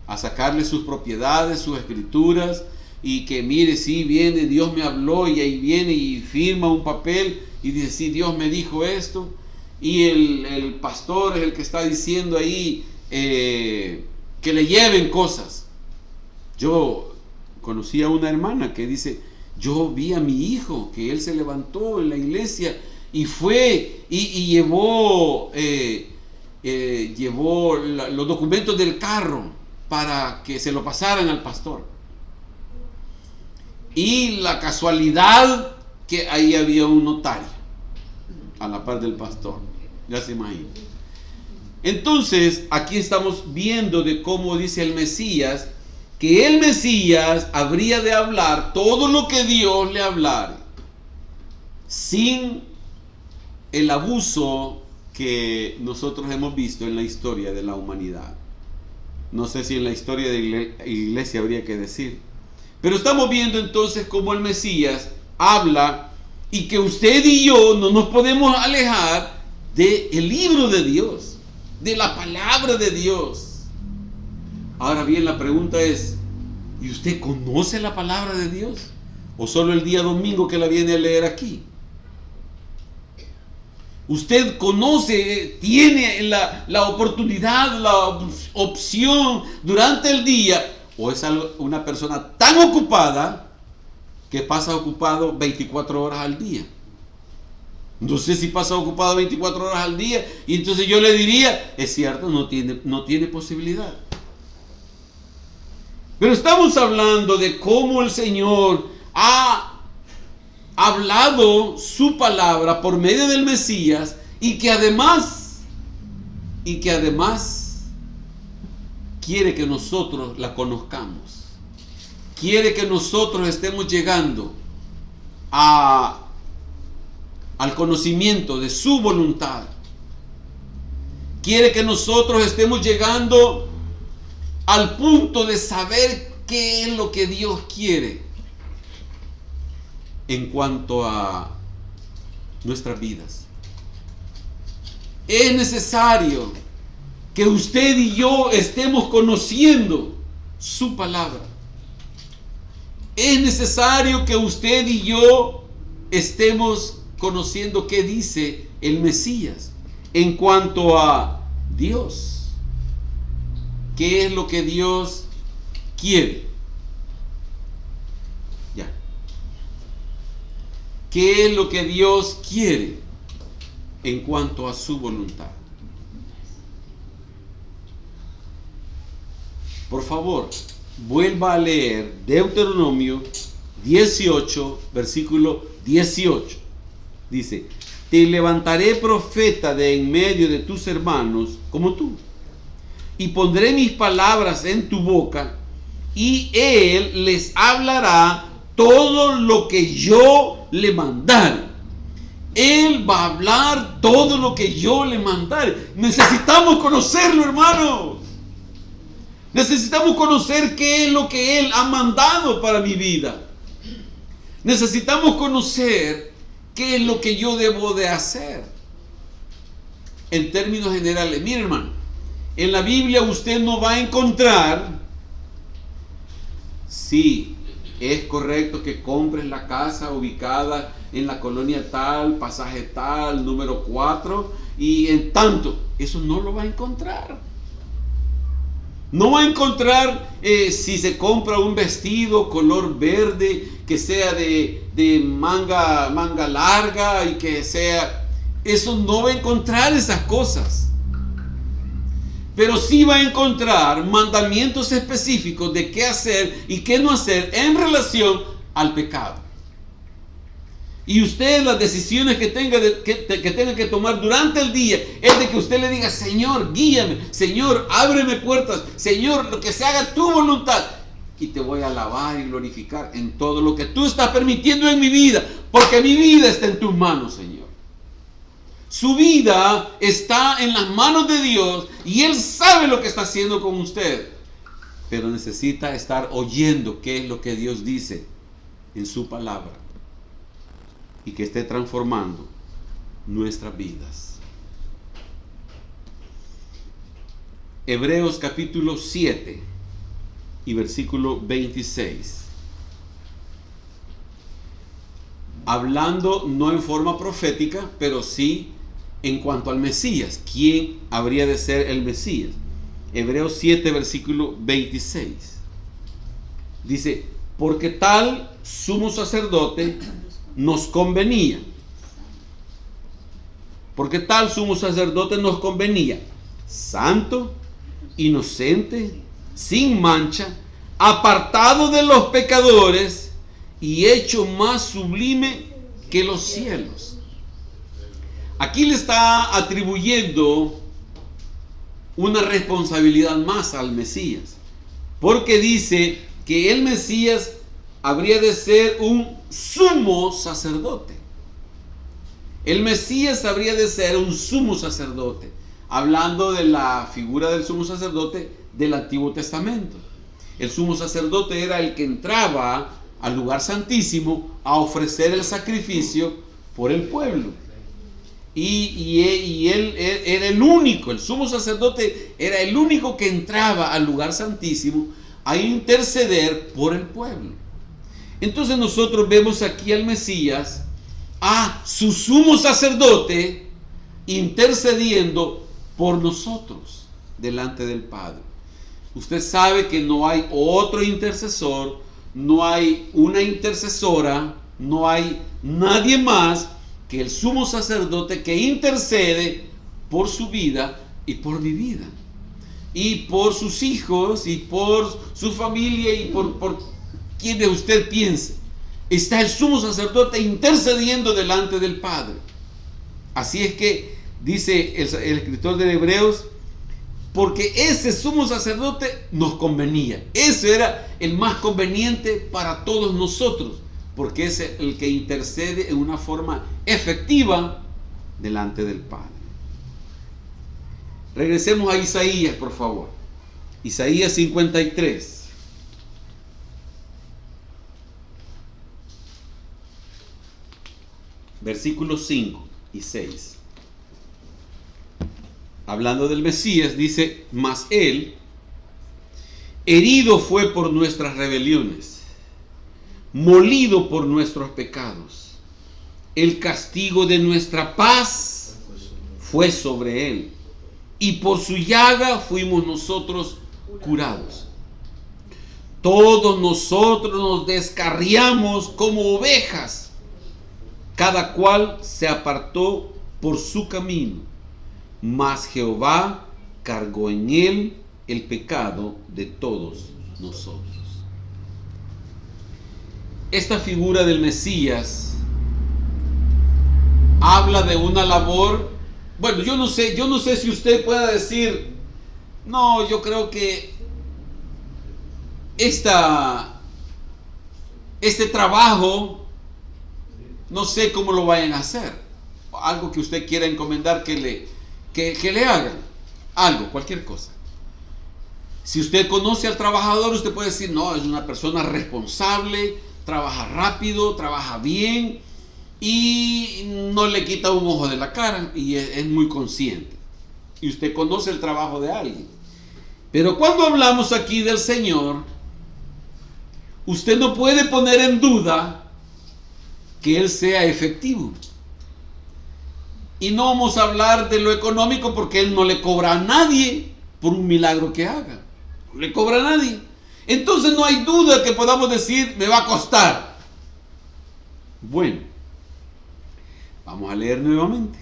Speaker 1: a sacarles sus propiedades, sus escrituras, y que mire, sí, viene, Dios me habló, y ahí viene y firma un papel y dice, sí, Dios me dijo esto, y el pastor es el que está diciendo ahí que le lleven cosas. Yo conocí a una hermana que dice, yo vi a mi hijo que él se levantó en la iglesia y fue y llevó los documentos del carro para que se lo pasaran al pastor, y la casualidad que ahí había un notario a la par del pastor, ya se imagina. Entonces aquí estamos viendo de cómo dice el Mesías que el Mesías habría de hablar todo lo que Dios le hablare, sin el abuso que nosotros hemos visto en la historia de la humanidad. No sé si en la historia de la iglesia habría que decir, pero estamos viendo entonces cómo el Mesías habla, y que usted y yo no nos podemos alejar del libro de Dios, de la palabra de Dios. Ahora bien, la pregunta es, ¿y usted conoce la palabra de Dios? ¿O solo el día domingo que la viene a leer aquí? ¿Usted conoce, tiene la oportunidad, la opción durante el día? ¿O es una persona tan ocupada que pasa ocupado 24 horas al día? No sé si pasa ocupado 24 horas al día, y entonces yo le diría, es cierto, no tiene posibilidad. Pero estamos hablando de cómo el Señor ha hablado su palabra por medio del Mesías, y que además quiere que nosotros la conozcamos. Quiere que nosotros estemos llegando al conocimiento de su voluntad. Quiere que nosotros estemos llegando al punto de saber qué es lo que Dios quiere en cuanto a nuestras vidas. Es necesario que usted y yo estemos conociendo su palabra. Es necesario que usted y yo estemos conociendo qué dice el Mesías en cuanto a Dios. ¿Qué es lo que Dios quiere? Ya. ¿Qué es lo que Dios quiere en cuanto a su voluntad? Por favor, vuelva a leer Deuteronomio 18, versículo 18. Dice, te levantaré profeta de en medio de tus hermanos como tú, y pondré mis palabras en tu boca, y él les hablará todo lo que yo le mandare. Él va a hablar todo lo que yo le mandare. Necesitamos conocerlo, hermanos. Necesitamos conocer qué es lo que Él ha mandado para mi vida. Necesitamos conocer qué es lo que yo debo de hacer. En términos generales, mire, hermano, En la Biblia usted no va a encontrar, sí, es correcto que compres la casa ubicada en la colonia tal, pasaje tal, número 4, y en tanto, eso no lo va a encontrar. No va a encontrar si se compra un vestido color verde que sea de manga larga y que sea... Eso no va a encontrar esas cosas. Pero sí va a encontrar mandamientos específicos de qué hacer y qué no hacer en relación al pecado. Y usted, las decisiones que tenga que tomar durante el día es de que usted le diga: Señor, guíame, Señor, ábreme puertas, Señor, lo que se haga tu voluntad. Y te voy a alabar y glorificar en todo lo que tú estás permitiendo en mi vida, porque mi vida está en tus manos, Señor. Su vida está en las manos de Dios y Él sabe lo que está haciendo con usted. Pero necesita estar oyendo qué es lo que Dios dice en su palabra, y que esté transformando nuestras vidas. Hebreos capítulo 7 y versículo 26. Hablando no en forma profética, pero sí en cuanto al Mesías. ¿Quién habría de ser el Mesías? Hebreos 7 versículo 26. Dice: porque tal sumo sacerdote nos convenía. Porque tal sumo sacerdote nos convenía, santo, inocente, sin mancha, apartado de los pecadores y hecho más sublime que los cielos. Aquí le está atribuyendo una responsabilidad más al Mesías, porque dice que el Mesías habría de ser un sumo sacerdote. El Mesías habría de ser un sumo sacerdote, hablando de la figura del sumo sacerdote del Antiguo Testamento. El sumo sacerdote era el que entraba al lugar santísimo a ofrecer el sacrificio por el pueblo. Y él era el único, el sumo sacerdote era el único que entraba al lugar santísimo a interceder por el pueblo. Entonces nosotros vemos aquí al Mesías, a su sumo sacerdote, intercediendo por nosotros delante del Padre. Usted sabe que no hay otro intercesor, no hay una intercesora, no hay nadie más que el sumo sacerdote que intercede por su vida y por mi vida, y por sus hijos, y por su familia, y por quienes usted piense. Está el sumo sacerdote intercediendo delante del Padre. Así es que dice el escritor de Hebreos: porque ese sumo sacerdote nos convenía. Ese era el más conveniente para todos nosotros, porque es el que intercede en una forma efectiva delante del Padre. Regresemos a Isaías, por favor. Isaías 53. Versículos 5 y 6. Hablando del Mesías, dice: mas él herido fue por nuestras rebeliones, molido por nuestros pecados. El castigo de nuestra paz fue sobre él, y por su llaga fuimos nosotros curados. Todos nosotros nos descarriamos como ovejas, cada cual se apartó por su camino, mas Jehová cargó en él el pecado de todos nosotros. Esta figura del Mesías habla de una labor. Bueno, yo no sé si usted pueda decir: no, yo creo que este trabajo, no sé cómo lo vayan a hacer. Algo que usted quiera encomendar que le hagan. Algo, cualquier cosa. Si usted conoce al trabajador, usted puede decir: no, es una persona responsable, trabaja rápido, trabaja bien y no le quita un ojo de la cara y es muy consciente. y usted conoce el trabajo de alguien. Pero cuando hablamos aquí del Señor, usted no puede poner en duda que Él sea efectivo. Y no vamos a hablar de lo económico porque Él no le cobra a nadie por un milagro que haga. No le cobra a nadie. Entonces no hay duda que podamos decir, me va a costar. Bueno, vamos a leer nuevamente.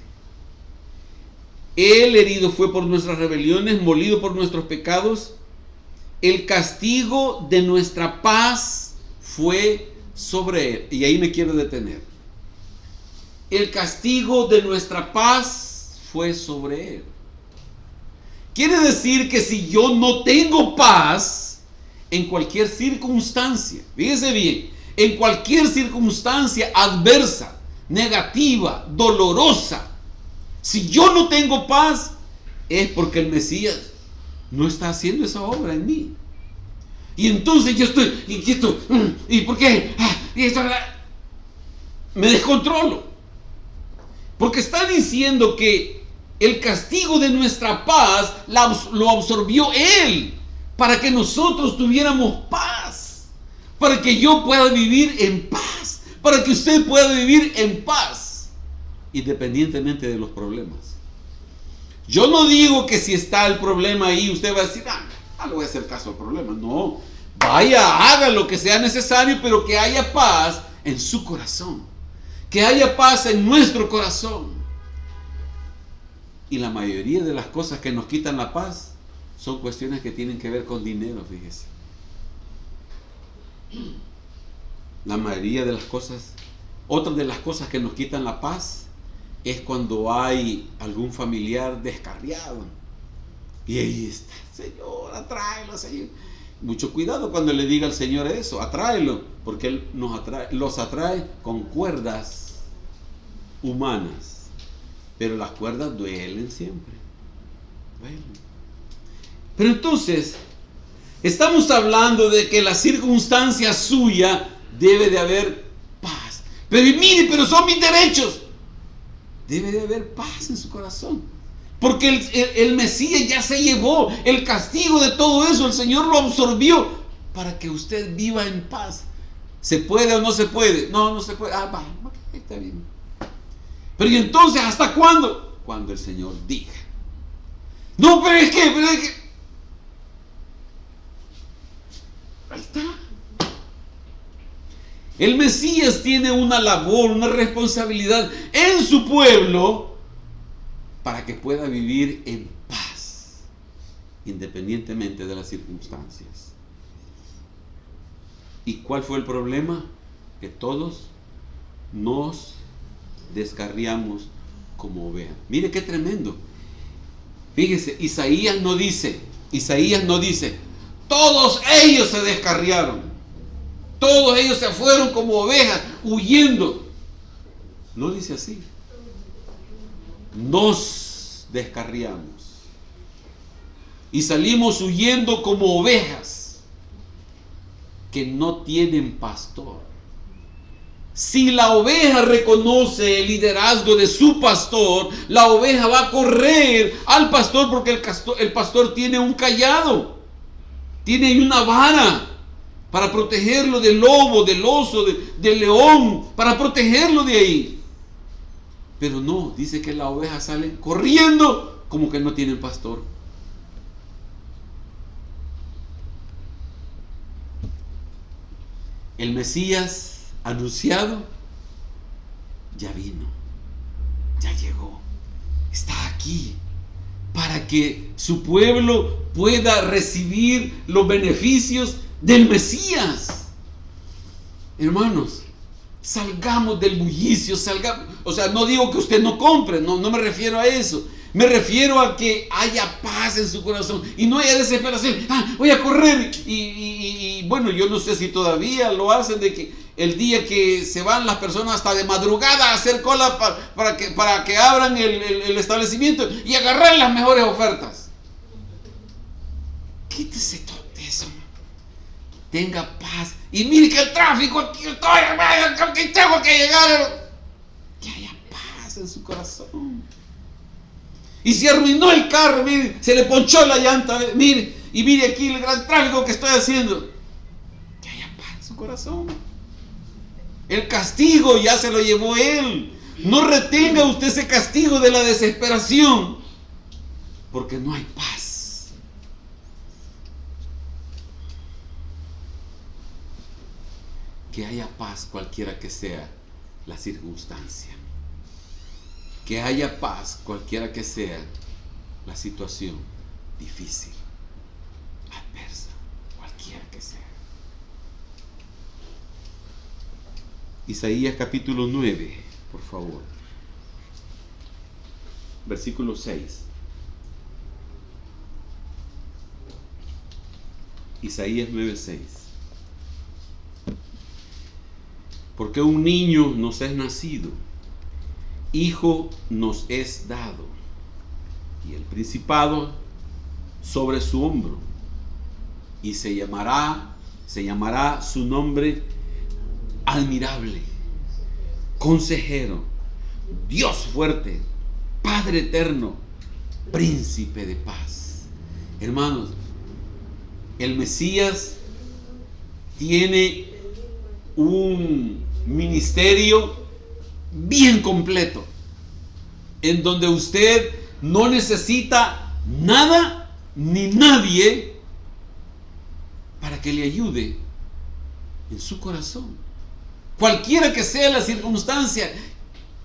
Speaker 1: Él herido fue por nuestras rebeliones, molido por nuestros pecados. El castigo de nuestra paz fue sobre Él. Y ahí me quiero detener. El castigo de nuestra paz fue sobre Él. Quiere decir que si yo no tengo paz en cualquier circunstancia, fíjese bien, en cualquier circunstancia adversa, negativa, dolorosa, si yo no tengo paz, es porque el Mesías no está haciendo esa obra en mí. Y entonces yo estoy inquieto. ¿Y por qué? Me descontrolo. Porque está diciendo que el castigo de nuestra paz lo absorbió Él para que nosotros tuviéramos paz, para que yo pueda vivir en paz, para que usted pueda vivir en paz, independientemente de los problemas. Yo no digo que si está el problema ahí, usted va a decir, no le voy a hacer caso al problema. No, vaya, haga lo que sea necesario, pero que haya paz en su corazón. Que haya paz en nuestro corazón. Y la mayoría de las cosas que nos quitan la paz son cuestiones que tienen que ver con dinero, fíjese. La mayoría de las cosas, otra de las cosas que nos quitan la paz es cuando hay algún familiar descarriado. Y ahí está, Señor, atráelo, Señor. Mucho cuidado cuando le diga al Señor eso, atráelo, porque Él los atrae con cuerdas humanas. Pero las cuerdas duelen siempre. Duelen. Pero entonces, estamos hablando de que la circunstancia suya debe de haber paz. Pero mire, pero son mis derechos. Debe de haber paz en su corazón. Porque el Mesías ya se llevó el castigo de todo eso. El Señor lo absorbió para que usted viva en paz. ¿Se puede o no se puede? No, no se puede. Va, está bien. Pero ¿y entonces hasta cuándo? Cuando el Señor diga. No, pero es que. Ahí está. El Mesías tiene una labor, una responsabilidad en su pueblo para que pueda vivir en paz, independientemente de las circunstancias. ¿Y cuál fue el problema? Que todos nos descarriamos como ovejas. Mire qué tremendo. Fíjese, Isaías no dice, todos ellos se descarriaron, todos ellos se fueron como ovejas, huyendo. No dice así. Nos descarriamos y salimos huyendo como ovejas que no tienen pastor. Si la oveja reconoce el liderazgo de su pastor, la oveja va a correr al pastor porque el pastor tiene un cayado, tiene una vara para protegerlo del lobo, del oso, del león, para protegerlo de ahí. Pero no, dice que la oveja sale corriendo como que no tienen pastor. El Mesías anunciado ya vino, ya llegó, está aquí para que su pueblo pueda recibir los beneficios del Mesías. Hermanos, salgamos del bullicio, salgamos. O sea, no digo que usted no compre, no me refiero a eso. Me refiero a que haya paz en su corazón y no haya desesperación. Voy a correr. Y bueno, yo no sé si todavía lo hacen, de que el día que se van las personas hasta de madrugada a hacer cola para que abran el establecimiento y agarrar las mejores ofertas. Quítese todo eso. Tenga paz. Y mire que el tráfico aquí estoy, que tengo que llegar. Que haya paz en su corazón. Y se arruinó el carro, mire, se le ponchó la llanta, mire, y mire aquí el gran tráfico que estoy haciendo. Que haya paz en su corazón. El castigo ya se lo llevó Él. No retenga usted ese castigo de la desesperación, porque no hay paz. Que haya paz cualquiera que sea la circunstancia. Que haya paz cualquiera que sea la situación difícil, adversa, cualquiera que sea. Isaías capítulo 9, por favor. Versículo 6. Isaías 9:6. Porque un niño nos es nacido, hijo nos es dado, y el principado sobre su hombro, y se llamará su nombre admirable, consejero, Dios fuerte, Padre eterno, príncipe de paz. Hermanos, el Mesías tiene un ministerio bien completo, en donde usted no necesita nada ni nadie para que le ayude en su corazón. Cualquiera que sea la circunstancia,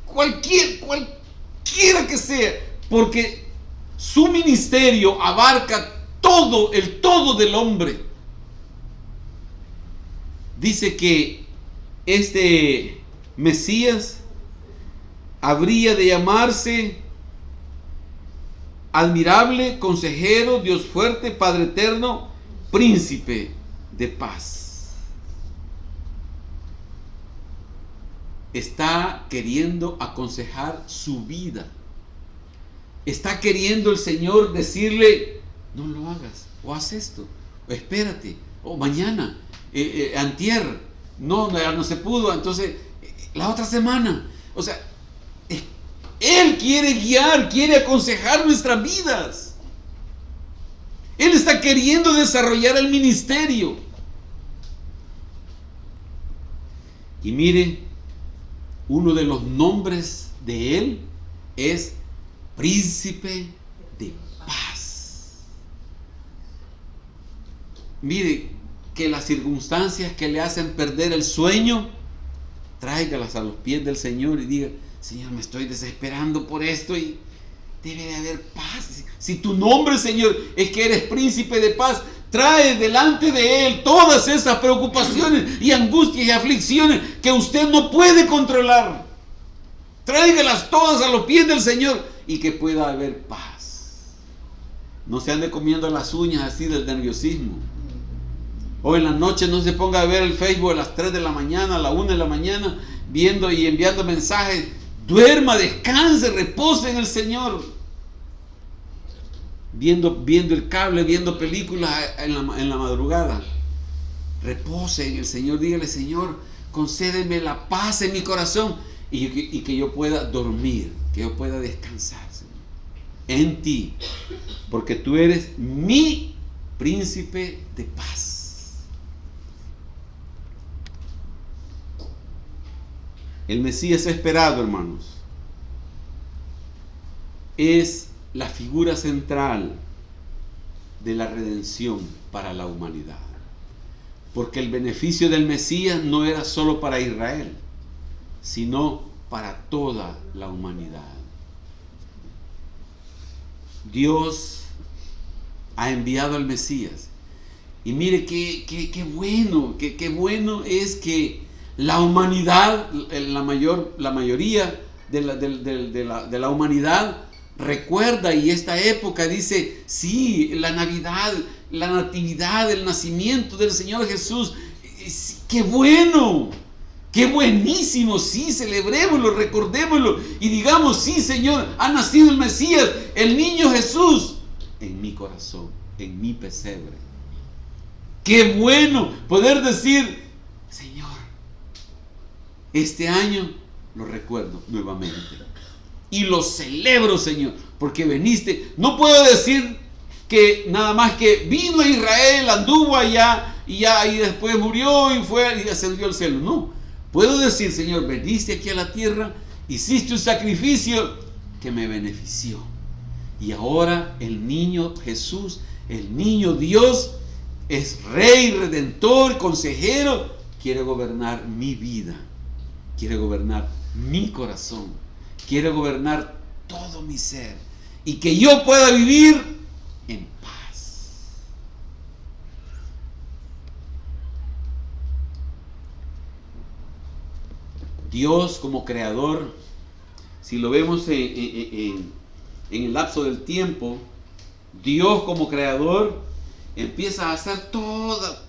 Speaker 1: cualquiera que sea, porque su ministerio abarca todo, el todo del hombre. Dice que este Mesías habría de llamarse admirable, consejero, Dios fuerte, Padre eterno, príncipe de paz. Está queriendo aconsejar su vida. Está queriendo el Señor decirle: no lo hagas, o haz esto, o espérate, o mañana, antier, no se pudo, entonces la otra semana. O sea, Él quiere guiar, quiere aconsejar nuestras vidas. Él está queriendo desarrollar el ministerio. Y mire, uno de los nombres de Él es Príncipe de Paz. Mire, que las circunstancias que le hacen perder el sueño, tráigalas a los pies del Señor y diga: Señor, me estoy desesperando por esto y debe de haber paz. Si tu nombre, Señor, es que eres príncipe de paz, trae delante de Él todas esas preocupaciones y angustias y aflicciones que usted no puede controlar. Tráigalas todas a los pies del Señor y que pueda haber paz. No se ande comiendo las uñas así del nerviosismo. O en la noche no se ponga a ver el Facebook a las 3 de la mañana, a la 1 de la mañana, viendo y enviando mensajes. Duerma, descanse, repose en el Señor. Viendo el cable, viendo películas en la madrugada. Repose en el Señor. Dígale: Señor, concédeme la paz en mi corazón y que yo pueda dormir, que yo pueda descansar, Señor, en ti, porque tú eres mi príncipe de paz. El Mesías esperado, hermanos, es la figura central de la redención para la humanidad. Porque el beneficio del Mesías no era solo para Israel, sino para toda la humanidad. Dios ha enviado al Mesías. Y mire qué bueno es que la humanidad, la mayoría de la humanidad recuerda, y esta época dice: sí, la Navidad, la natividad, el nacimiento del Señor Jesús. ¡Qué bueno! ¡Qué buenísimo! Sí, celebrémoslo, recordémoslo y digamos: sí, Señor, ha nacido el Mesías, el niño Jesús, en mi corazón, en mi pesebre. ¡Qué bueno poder decir: Señor, este año lo recuerdo nuevamente! y lo celebro, Señor, porque viniste. No puedo decir que nada más que vino a Israel, anduvo allá y después murió y fue y ascendió al cielo. No, puedo decir, Señor, viniste aquí a la tierra, hiciste un sacrificio que me benefició. Y ahora el niño Jesús, el niño Dios, es Rey, Redentor, Consejero, quiere gobernar mi vida, quiere gobernar mi corazón, quiere gobernar todo mi ser y que yo pueda vivir en paz. Dios como creador, si lo vemos en el lapso del tiempo, Dios como creador empieza a hacer toda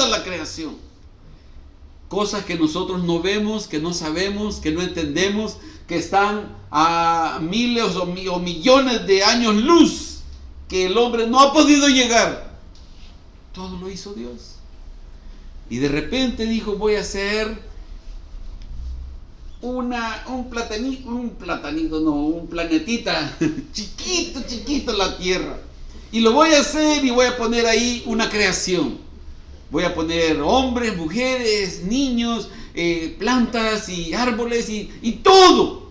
Speaker 1: la creación. Cosas que nosotros no vemos, que no sabemos, que no entendemos, que están a miles o millones de años luz, que el hombre no ha podido llegar. Todo lo hizo Dios. Y de repente dijo, voy a hacer un planetita chiquito la Tierra. Y lo voy a hacer y voy a poner ahí una creación. Voy a poner hombres, mujeres, niños, plantas y árboles y todo.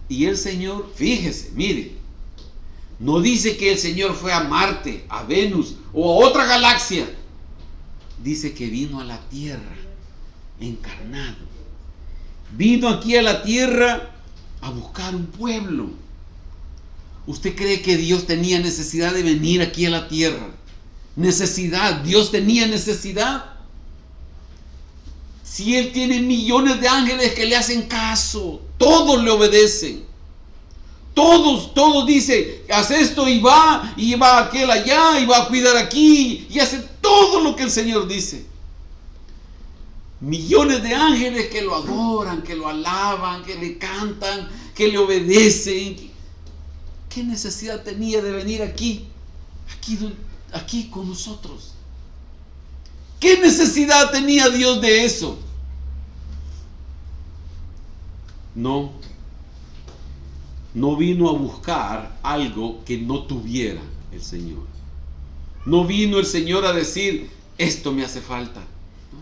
Speaker 1: Y el Señor, fíjese, mire, no dice que el Señor fue a Marte, a Venus o a otra galaxia. Dice que vino a la tierra, encarnado. Vino aquí a la tierra a buscar un pueblo. ¿Usted cree que Dios tenía necesidad de venir aquí a la tierra? Necesidad, Dios tenía necesidad. Si Él tiene millones de ángeles que le hacen caso, todos le obedecen. Todos dice, haz esto y va aquel allá y va a cuidar aquí y hace todo lo que el Señor dice. Millones de ángeles que lo adoran, que lo alaban, que le cantan, que le obedecen. ¿Qué necesidad tenía de venir aquí con nosotros? ¿Qué necesidad tenía Dios de eso? No vino a buscar algo que no tuviera el Señor. No vino el Señor a decir, esto me hace falta. ¿No?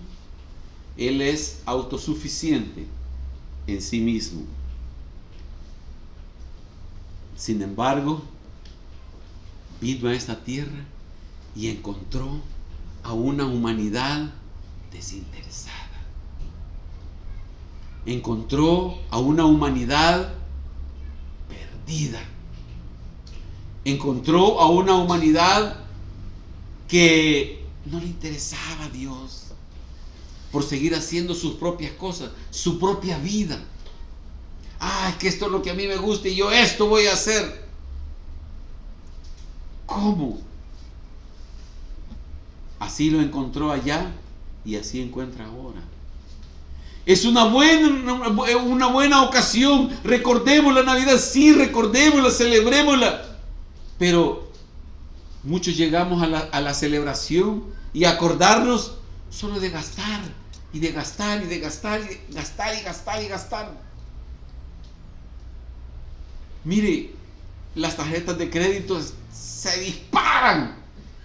Speaker 1: Él es autosuficiente en sí mismo. Sin embargo, vino a esta tierra y encontró a una humanidad desinteresada. Encontró a una humanidad perdida. Encontró a una humanidad que no le interesaba a Dios por seguir haciendo sus propias cosas, su propia vida. Es que esto es lo que a mí me gusta y yo esto voy a hacer. ¿Cómo? Así lo encontró allá y así encuentra ahora. Es una buena ocasión. Recordemos la Navidad, sí, recordémosla, celebrémosla. Pero muchos llegamos a la celebración y acordarnos solo de gastar y de gastar y de gastar y de gastar y gastar y gastar. Mire, las tarjetas de crédito se disparan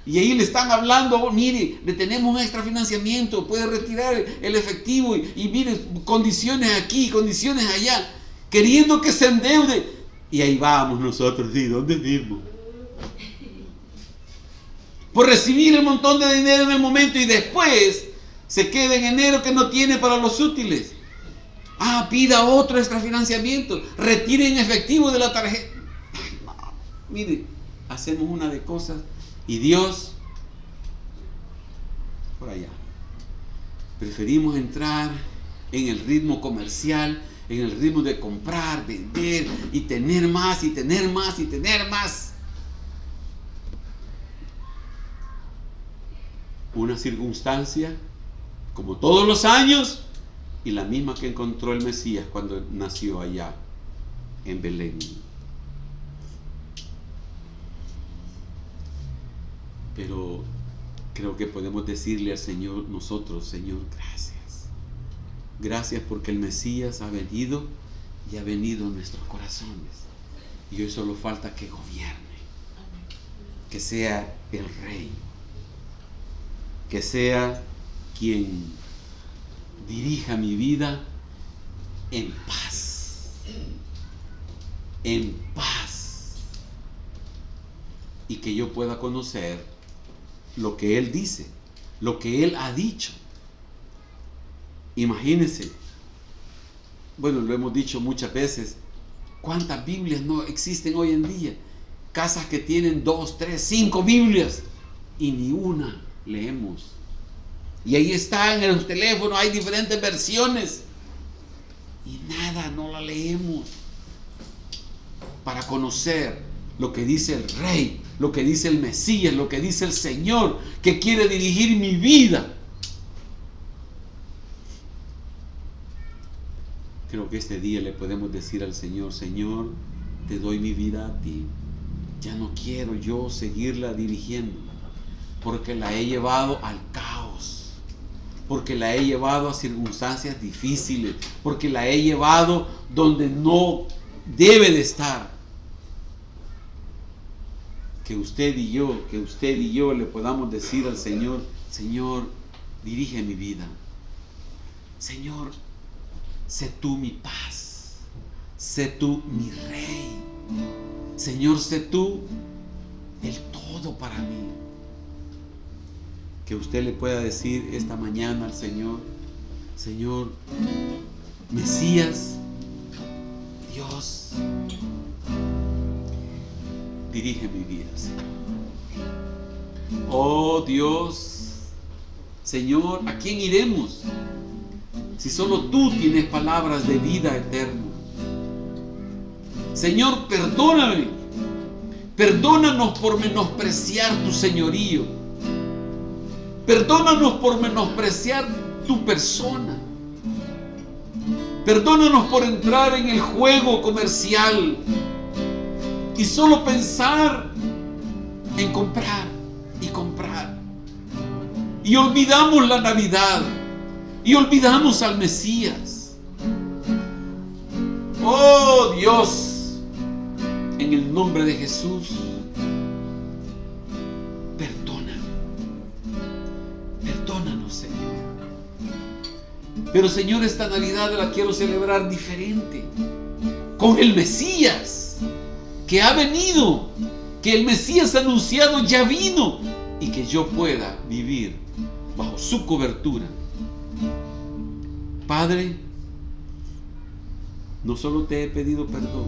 Speaker 1: y ahí le están hablando, mire, le tenemos un extra financiamiento, puede retirar el efectivo y mire, condiciones aquí, condiciones allá, queriendo que se endeude. Y ahí vamos nosotros, ¿sí? ¿Dónde mismo? Por recibir el montón de dinero en el momento y después se queda en enero que no tiene para los útiles. Pida otro extrafinanciamiento, retire en efectivo de la tarjeta. No, mire, hacemos una de cosas y Dios por allá. Preferimos entrar en el ritmo comercial, en el ritmo de comprar, vender y tener más y tener más y tener más. Una circunstancia, como todos los años, y la misma que encontró el Mesías cuando nació allá en Belén. Pero creo que podemos decirle al Señor nosotros, Señor, gracias. Gracias porque el Mesías ha venido y ha venido en nuestros corazones. Y hoy solo falta que gobierne, que sea el Rey, que sea quien dirija mi vida en paz, en paz, y que yo pueda conocer lo que Él dice, lo que Él ha dicho. Imagínense, bueno, lo hemos dicho muchas veces, ¿cuántas Biblias no existen hoy en día? Casas que tienen 2, 3, 5 Biblias y ni una leemos. Y ahí están en los teléfonos, hay diferentes versiones y nada, no la leemos para conocer lo que dice el Rey, lo que dice el Mesías, lo que dice el Señor, que quiere dirigir mi vida. Creo que este día le podemos decir al Señor: Señor, te doy mi vida a ti. Ya no quiero yo seguirla dirigiendo, porque la he llevado al caos, porque la he llevado a circunstancias difíciles, porque la he llevado donde no debe de estar. Que usted y yo le podamos decir al Señor: Señor, dirige mi vida. Señor, sé tú mi paz, sé tú mi Rey. Señor, sé tú el todo para mí. Que usted le pueda decir esta mañana al Señor: Señor, Mesías, Dios, dirige mi vida, Señor. Oh Dios, Señor, ¿a quién iremos si solo tú tienes palabras de vida eterna? Señor, perdóname, perdónanos por menospreciar tu señorío, perdónanos por menospreciar tu persona, perdónanos por entrar en el juego comercial y solo pensar en comprar y comprar, y olvidamos la Navidad y olvidamos al Mesías. Oh Dios, en el nombre de Jesús, perdónanos, Señor. Pero Señor, esta Navidad la quiero celebrar diferente, con el Mesías que ha venido, que el Mesías anunciado ya vino, y que yo pueda vivir bajo su cobertura. Padre, no solo te he pedido perdón,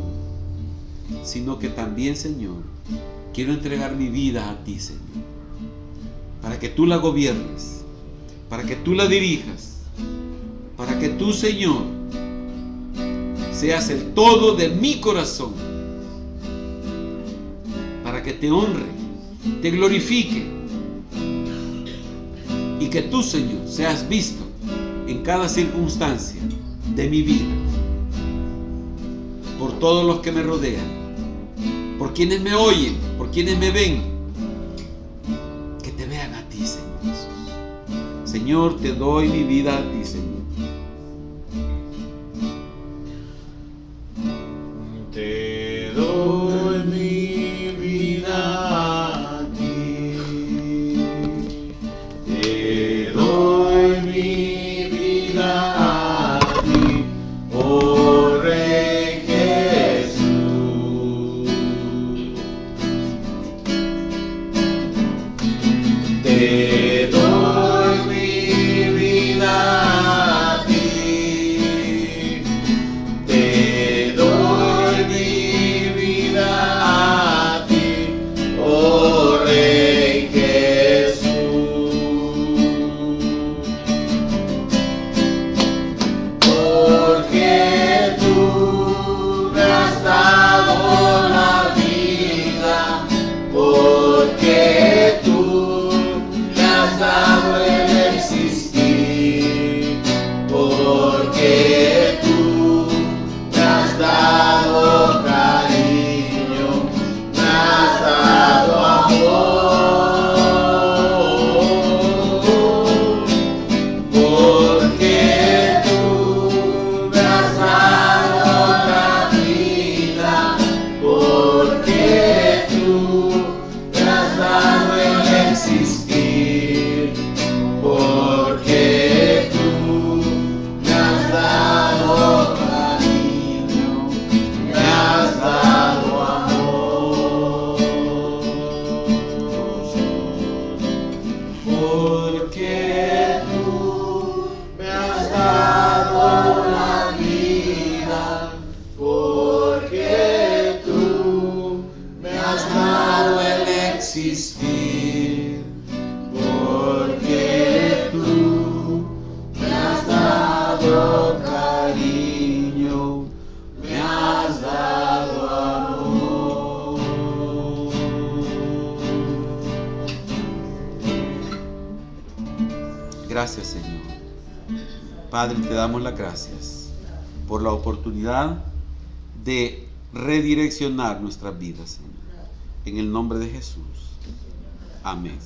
Speaker 1: sino que también, Señor, quiero entregar mi vida a ti, Señor, para que tú la gobiernes, para que tú la dirijas, para que tú, Señor, seas el todo de mi corazón, para que te honre, te glorifique, y que tú, Señor, seas visto en cada circunstancia de mi vida, por todos los que me rodean, por quienes me oyen, por quienes me ven, que te vean a ti, Señor Jesús. Señor, te doy mi vida a ti, Señor.
Speaker 3: Te doy mi vida a ti. Te doy mi vida a ti, oh Rey Jesús. Te doy mi vida existir, porque tú me has dado cariño, me has dado amor.
Speaker 1: Gracias, Señor. Padre, te damos las gracias por la oportunidad de redireccionar nuestras vidas, Señor. En el nombre de Jesús. Amén.